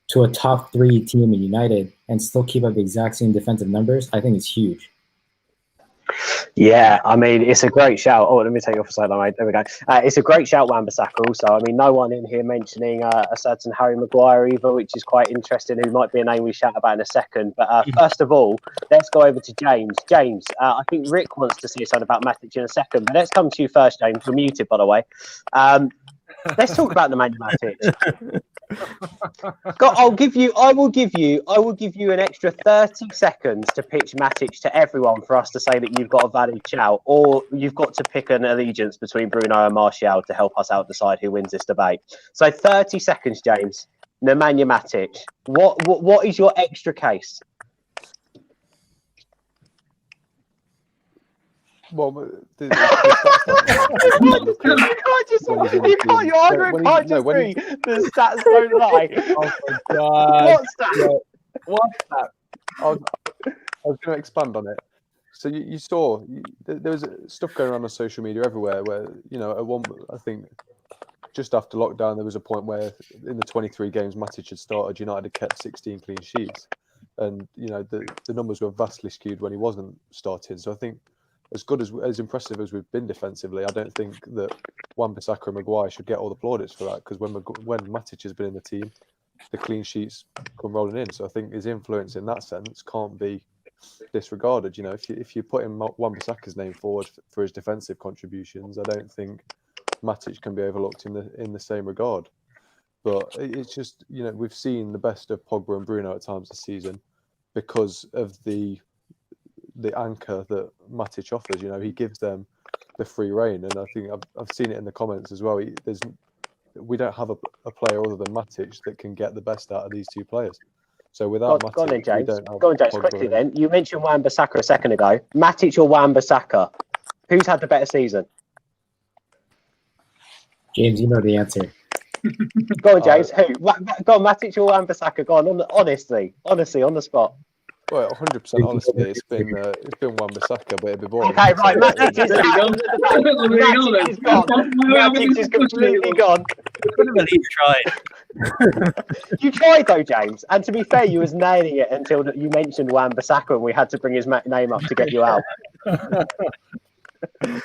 to a top 3 team in United and still keep up the exact same defensive numbers, I think is huge. Yeah, I mean, it's a great shout. Oh, let me take you off the sideline, mate. There we go. It's a great shout, Wan-Bissaka also. I mean, no one in here mentioning a certain Harry Maguire either, which is quite interesting, who might be a name we shout about in a second. But first of all, let's go over to James. James, I think Rick wants to say something about Matic in a second, but let's come to you first, James. You're muted, by the way. Let's talk about the Man Matic. I will give you an extra 30 seconds to pitch Matic to everyone for us to say that you've got a valid shout, or you've got to pick an allegiance between Bruno and Martial to help us out decide who wins this debate. So 30 seconds, James. Nemanja Matic. What is your extra case? Well, you can't. Your argument can't just be the stats don't lie. Oh my God! What's that? I was going to expand on it. So you saw there was stuff going around on social media everywhere where at one, I think just after lockdown there was a point where in the 23 games Matic had started, United had kept 16 clean sheets, and the numbers were vastly skewed when he wasn't starting. So I think, as impressive as we've been defensively, I don't think that Wan-Bissaka and Maguire should get all the plaudits for that, because when Matic has been in the team, the clean sheets come rolling in. So I think his influence in that sense can't be disregarded. If you put in Wan-Bissaka's name forward for his defensive contributions, I don't think Matic can be overlooked in the same regard. But it's just we've seen the best of Pogba and Bruno at times this season because of the anchor that Matic offers. He gives them the free rein, and I think I've seen it in the comments as well. We don't have a player other than Matic that can get the best out of these two players. So without Matic, go on then, James. we don't have Go on, James, Pogba quickly then. You mentioned Wan-Bissaka a second ago. Matic or Wan-Bissaka? Who's had the better season? James, you know the answer. Go on, James. Who? Go on, Matic or Wan-Bissaka? Go on, honestly, on the spot. Well, 100% honestly, it's been Wan-Bissaka, but it'd be boring. Okay, right. Matic is out. Matic is gone. Matic is completely gone. At least tried. You tried though, James. And to be fair, you was nailing it until you mentioned Wan-Bissaka, and we had to bring his name up to get you out.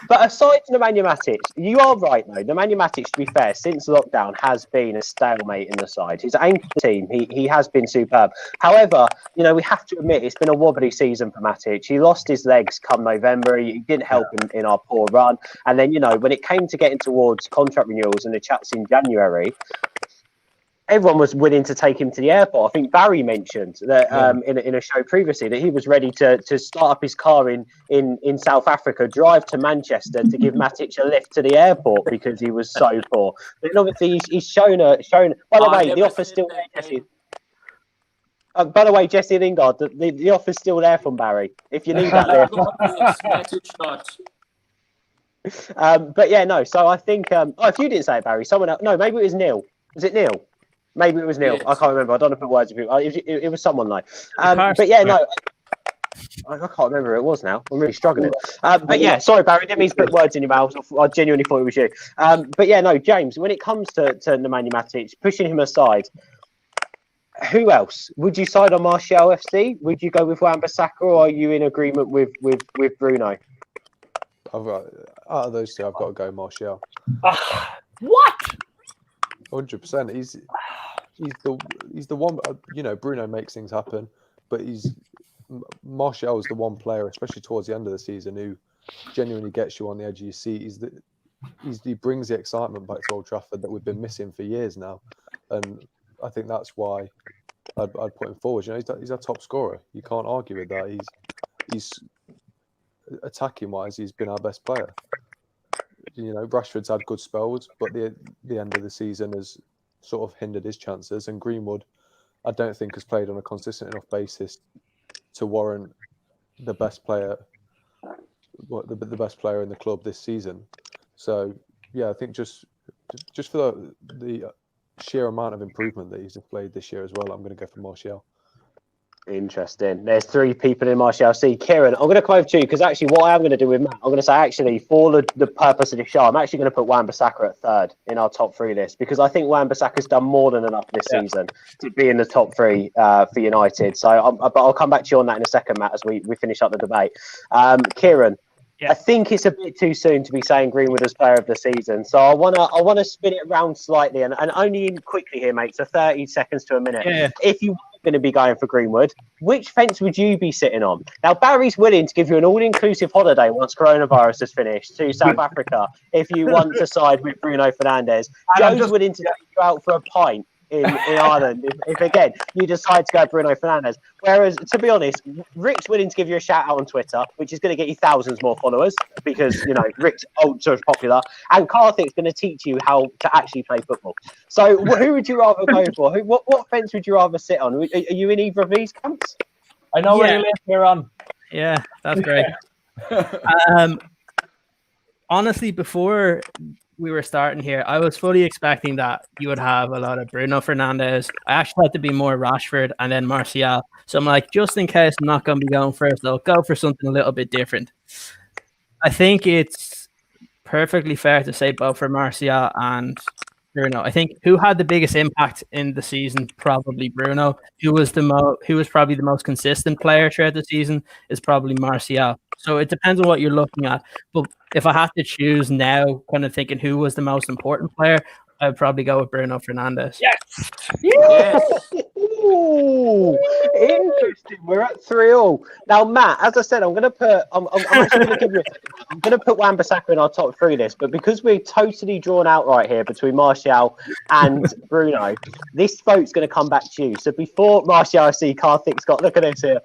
But aside from Nemanja Matic, you are right though. Nemanja Matic, to be fair, since lockdown has been a stalemate in the side. His anchor team, he has been superb. However, we have to admit it's been a wobbly season for Matic. He lost his legs come November. He didn't help in our poor run. And then, when it came to getting towards contract renewals and the chats in January, everyone was willing to take him to the airport. I think Barry mentioned that in a show previously that he was ready to start up his car in South Africa, drive to Manchester to give Matic a lift to the airport because he was so poor. But obviously he's shown. By the way, the offer's still there, Jesse. By the way, Jesse Lingard, the offer's still there from Barry. If you need that lift. But yeah, no. So I think if you didn't say it, Barry, someone else. No, maybe it was Neil. Was it Neil? Maybe it was Neil. Yes. I can't remember. I don't know if it was. It was someone like. But yeah, no. I can't remember who it was now. I'm really struggling. But yeah, sorry, Barry. Didn't mean to put words in your mouth. I genuinely thought it was you. But yeah, no, James. When it comes to Nemanja Matic, pushing him aside, who else would you side on? Martial FC? Would you go with Wan-Bissaka, or are you in agreement with Bruno? Out of those two, I've got to go Martial. What? 100%. He's the one. Bruno makes things happen, but Martial is the one player, especially towards the end of the season, who genuinely gets you on the edge of your seat. he brings the excitement back to Old Trafford that we've been missing for years now, and I think that's why I'd put him forward. You know, he's our top scorer. You can't argue with that. He's attacking wise, he's been our best player. You know, Rashford's had good spells, but the end of the season has sort of hindered his chances. And Greenwood, I don't think has played on a consistent enough basis to warrant the best player, the best player in the club this season. So yeah, I think just for the sheer amount of improvement that he's displayed this year as well, I'm going to go for Martial. Interesting. There's 3 people in Martial. See, Kieran, I'm going to come over to you because actually what I am going to do with Matt, I'm going to say actually for the purpose of the show, I'm actually going to put Wan-Bissaka at 3rd in our top 3 list because I think Wan-Bissaka's done more than enough this season to be in the top 3 for United. So, but I'll come back to you on that in a second, Matt, as we finish up the debate. Kieran, I think it's a bit too soon to be saying Greenwood as player of the season. So I wanna spin it around slightly and only quickly here, mate. So 30 seconds to a minute. Yeah. If you were going to be going for Greenwood, which fence would you be sitting on? Now Barry's willing to give you an all-inclusive holiday once coronavirus is finished to South Africa if you want to side with Bruno Fernandez. Joe's willing to take you out for a pint in Ireland if again you decide to go Bruno Fernandez. Whereas to be honest, Rick's willing to give you a shout out on Twitter, which is going to get you thousands more followers because you know Rick's ultra popular, and Karthik's going to teach you how to actually play football. So who would you rather go for? What fence would you rather sit on? Are you in either of these camps? I know where you live here on. Yeah, that's great. Honestly, before we were starting here, I was fully expecting that you would have a lot of Bruno Fernandez. I actually had to be more Rashford and then Martial. So I'm like, just in case I'm not going to be going first, I'll go for something a little bit different. I think it's perfectly fair to say both for Martial and Bruno. I think who had the biggest impact in the season, probably Bruno. Who was probably the most consistent player throughout the season is probably Martial. So it depends on what you're looking at. But if I had to choose now, kind of thinking who was the most important player, I'd probably go with Bruno Fernandez. Yes. Ooh, interesting. We're at 3-3. Now, Matt, as I said, I'm going to put. I'm actually going to give you. I'm going to put Wan-Bissaka in our top 3 list, but because we're totally drawn out right here between Martial and Bruno, this vote's going to come back to you. So before Martial, I see Karthik's got. Look at this here.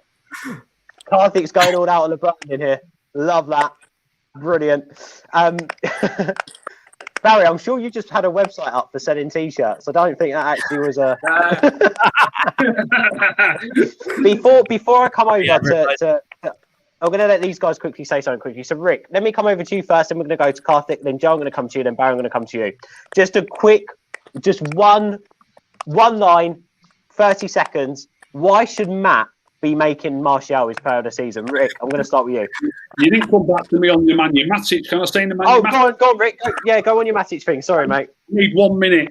Karthik's going all out on the button in here. Love that. Brilliant. Barry, I'm sure you just had a website up for selling T-shirts. I don't think that actually was a. Before I come over to I'm going to let these guys quickly say something quickly. So, Rick, let me come over to you first, and we're going to go to Karthik. Then Joe, I'm going to come to you. Then Barry, I'm going to come to you. Just a quick, just one line, 30 seconds. Why should Matt be making Martial his player of the season? Rick, I'm going to start with you. You didn't come back to me on your Matic. Can I say the man? Oh, go on, Rick. Yeah, go on your Matic thing. Sorry, mate. I need 1 minute.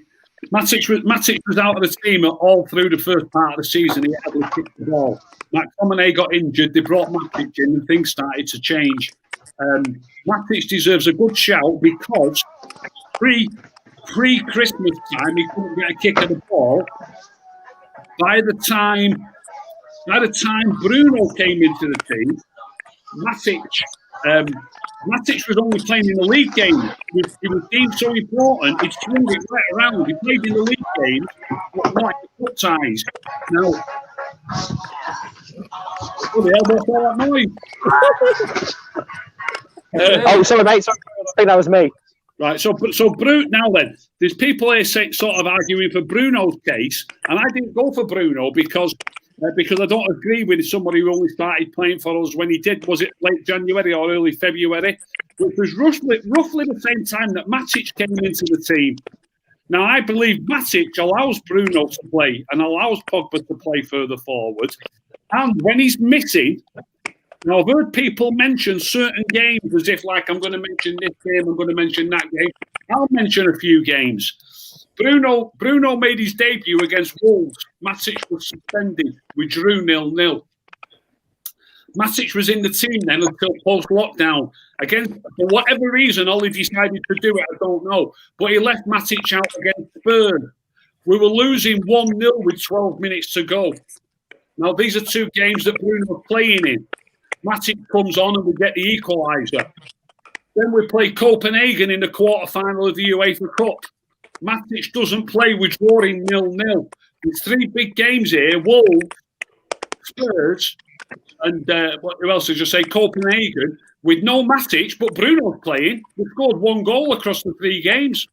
Matic was out of the team all through the first part of the season. He hardly kicked the ball. McTominay got injured. They brought Matic in, and things started to change. Matic deserves a good shout because pre-Christmas time he couldn't get a kick of the ball. By the time Bruno came into the team, Matic was only playing in the league game. He was deemed so important, he swung it right around. He played in the league game, but not in the cup ties. Now, what the hell was all that noise? Sorry, mate. Sorry, I think that was me. Right, so Bruno. Now then, there's people here sort of arguing for Bruno's case, and I didn't go for Bruno because I don't agree with somebody who only started playing for us when he did. Was it late January or early February? Which was roughly the same time that Matic came into the team. Now, I believe Matic allows Bruno to play and allows Pogba to play further forward. And when he's missing, now I've heard people mention certain games as if like I'm going to mention this game, I'm going to mention that game. I'll mention a few games. Bruno made his debut against Wolves. Matic was suspended. We drew 0-0. Matic was in the team then until post-lockdown. Again, for whatever reason, Ollie decided to do it, I don't know. But he left Matic out against Spurs. We were losing 1-0 with 12 minutes to go. Now, these are two games that Bruno was playing in. Matic comes on and we get the equaliser. Then we play Copenhagen in the quarter-final of the UEFA Cup. Matic doesn't play, we're drawing 0-0. There's 3 big games here, Wolves, Spurs, and who else did you say? Copenhagen, with no Matic, but Bruno's playing. We've scored 1 goal across the 3 games.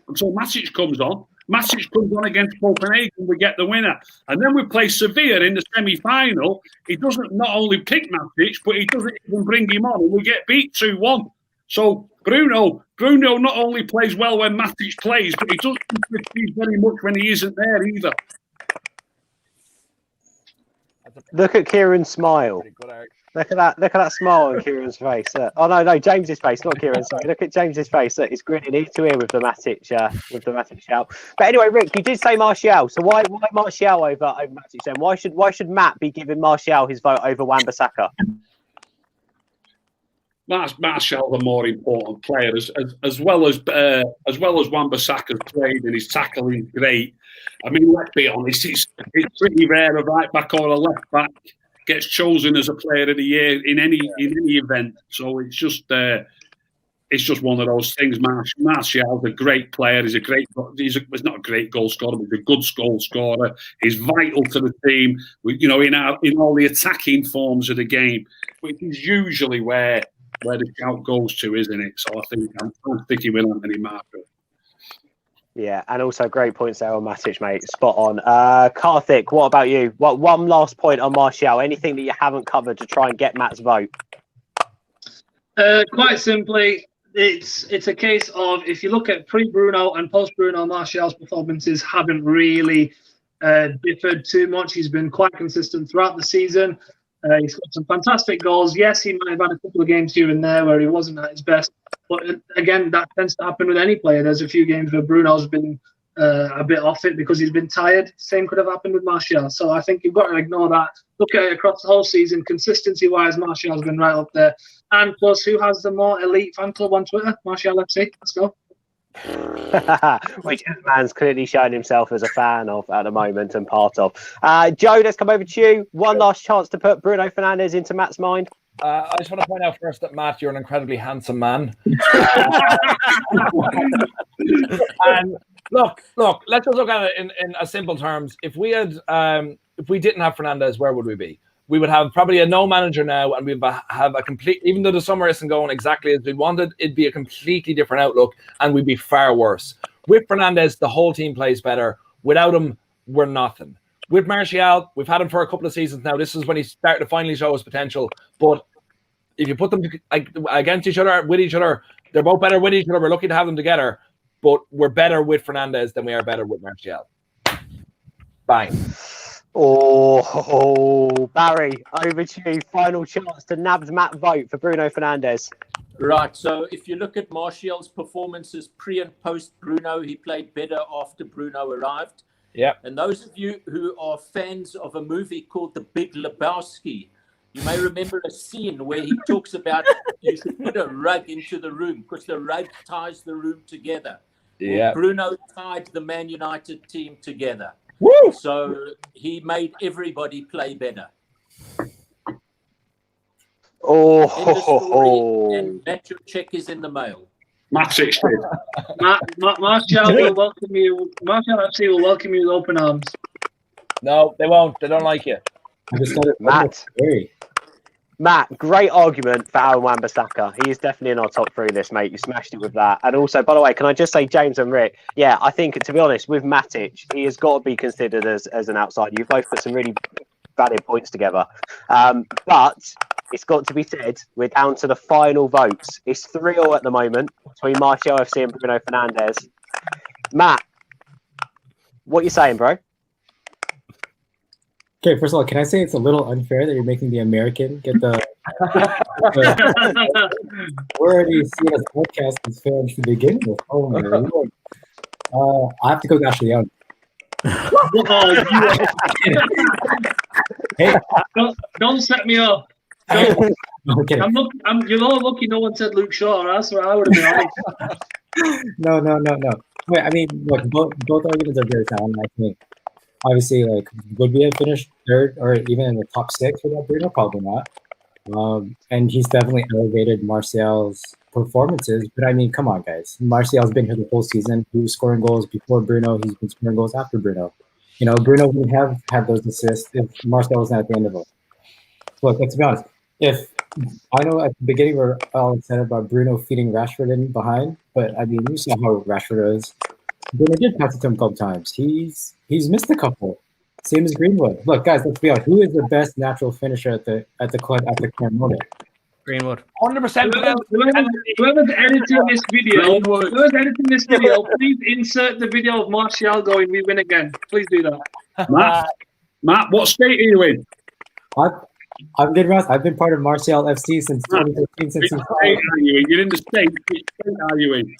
And so Matic comes on. Matic comes on against Copenhagen, we get the winner. And then we play Sevilla in the semi-final. He doesn't not only pick Matic, but he doesn't even bring him on, and we get beat 2-1. So Bruno not only plays well when Matic plays, but he doesn't contribute very much when he isn't there either. Look at Kieran's smile. Look at that smile on Kieran's face. Oh no, James's face, not Kieran's. Sorry. Look at James's face. Look, he's grinning ear to ear with the Matic shout. But anyway, Rick, you did say Martial. So why Martial over Matic then? Why should Matt be giving Martial his vote over Wan-Bissaka? Martial's a more important player, as well as Wan-Bissaka's played and his tackling is great. I mean, let's be honest, it's pretty rare a right back or a left back gets chosen as a player of the year in any event. So it's just one of those things. Martial's a great player. He's not a great goal scorer, but he's a good goal scorer. He's vital to the team. In all the attacking forms of the game, which is usually where the shout goes to, isn't it? So I think I'm sticking with Anthony Martial. Yeah, and also great points there on Matic, mate. Spot on. Karthik, what about you? One last point on Martial? Anything that you haven't covered to try and get Matt's vote? Quite simply, it's a case of, if you look at pre-Bruno and post-Bruno, Martial's performances haven't really differed too much. He's been quite consistent throughout the season. He's got some fantastic goals. Yes, he might have had a couple of games here and there where he wasn't at his best. But again, that tends to happen with any player. There's a few games where Bruno's been a bit off it because he's been tired. Same could have happened with Martial. So I think you've got to ignore that. Look at it across the whole season. Consistency-wise, Martial's been right up there. And plus, who has the more elite fan club on Twitter? Martial FC. Let's go. Which man's clearly shown himself as a fan of at the moment and part of. Joe, let's come over to you. One last chance to put Bruno Fernandez into Matt's mind. I just want to point out first that, Matt, you're an incredibly handsome man. And look, let's just look at it in a simple terms. If we didn't have Fernandez, where would we be? We would have probably a no manager now, and we'd have a complete, even though the summer isn't going exactly as we wanted, it'd be a completely different outlook, and we'd be far worse. With Fernandez, the whole team plays better. Without him, we're nothing. With Martial, we've had him for a couple of seasons now. This is when he started to finally show his potential. But if you put them against each other, with each other, they're both better with each other. We're lucky to have them together. But we're better with Fernandez than we are better with Martial. Bang. Oh, Barry, over to you. Final chance to nab Matt vote for Bruno Fernandez. Right. So if you look at Martial's performances pre and post Bruno, he played better after Bruno arrived. Yeah. And those of you who are fans of a movie called The Big Lebowski, you may remember a scene where he talks about you should put a rug into the room because the rug ties the room together. Yeah. Well, Bruno tied the Man United team together. Woo! So he made everybody play better. And that your check is in the mail. Matic. Martial will welcome you. Martial FC will welcome you with open arms. No, they won't. They don't like you. I just got it. Matt, great argument for Aaron Wan-Bissaka. He is definitely in our top 3 list, mate. You smashed it with that. And also, by the way, can I just say, James and Rick, yeah, I think, to be honest, with Matic, he has got to be considered as an outsider. You've both put some really valid points together. But it's got to be said, we're down to the final votes. It's 3-3 at the moment between Martial FC and Bruno Fernandez. Matt, what are you saying, bro? Okay, first of all, can I say it's a little unfair that you're making the American get the we're already seen as podcast as fans to begin with. Oh my Lord. I have to go with Ashley Young. Hey, don't set me up. Okay. You're all lucky no one said Luke Shaw. That's what I would have been. No. Wait, I mean, look, both arguments are very sound. I think, obviously, like, would we have finished third or even in the top 6 without Bruno? Probably not. And he's definitely elevated Martial's performances, but I mean, come on, guys. Martial's been here the whole season. He was scoring goals before Bruno. He's been scoring goals after Bruno. You know, Bruno wouldn't have had those assists if Martial wasn't at the end of it. Look, let's be honest. If I know at the beginning we're all excited about Bruno feeding Rashford in behind, but I mean, you saw how Rashford is. Bruno did pass it to him a couple times. He's missed a couple. Same as Greenwood. Look, guys, let's be honest. Who is the best natural finisher at the club at the current moment? Greenwood. 100%. Whoever's editing this video, please insert the video of Martial going, "We win again." Please do that. Matt, what state are you in? I'm good, Ross. I've been part of Martial FC since 2015. Which state are you in? You're in the States. Which state are you in?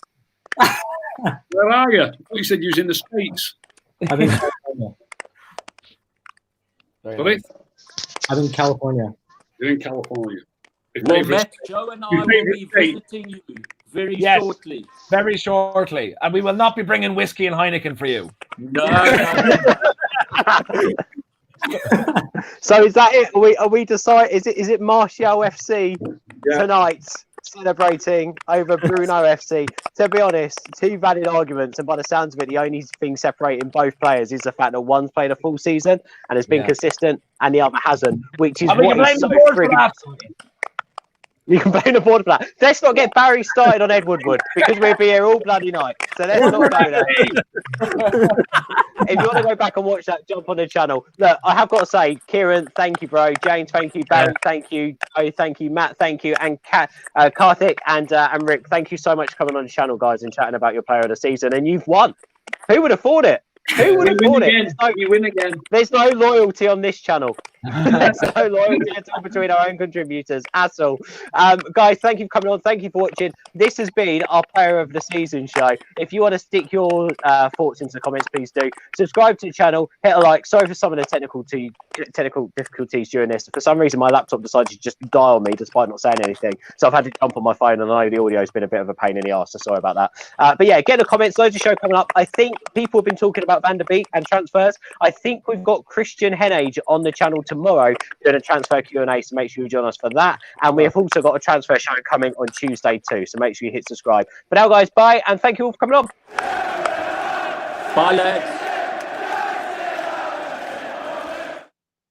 Where are you? I thought you said you was in the States. I'm in California. Sorry? I'm in California. You're in California. Well, Matt, Joe and I will be visiting you very shortly. Very shortly. And we will not be bringing whiskey and Heineken for you. No. So is that it? Are we decide? Is it Martial FC tonight celebrating over Bruno FC? To be honest, two valid arguments, and by the sounds of it, the only thing separating both players is the fact that one's played a full season and has been consistent, and the other hasn't, which is what is so friggin' exciting. You can blame the board for that. Let's not get Barry started on Ed Woodward because we'll be here all bloody night. So let's not go there. If you want to go back and watch that, jump on the channel. Look, I have got to say, Kieran, thank you, bro. James, thank you. Barry, thank you. Joe, thank you. Matt, thank you. And Karthik and Rick, thank you so much for coming on the channel, guys, and chatting about your player of the season. And you've won. Who would have thought it? Who would have thought it? You win again. There's no loyalty on this channel. There's no loyalty at all between our own contributors at all. Guys, thank you for coming on. Thank you for watching. This has been our Player of the Season show. If you want to stick your thoughts into the comments, please do. Subscribe to the channel. Hit a like. Sorry for some of the technical difficulties during this. For some reason, my laptop decided to just die on me despite not saying anything. So I've had to jump on my phone, and I know the audio has been a bit of a pain in the arse. So sorry about that. But yeah, get in the comments. Loads of show coming up. I think people have been talking about Van der Beek and transfers. I think we've got Christian Henage on the channel tomorrow doing a transfer Q&A, so make sure you join us for that. And we have also got a transfer show coming on Tuesday too, so make sure you hit subscribe. But now, guys, bye, and thank you all for coming on. Bye, lads.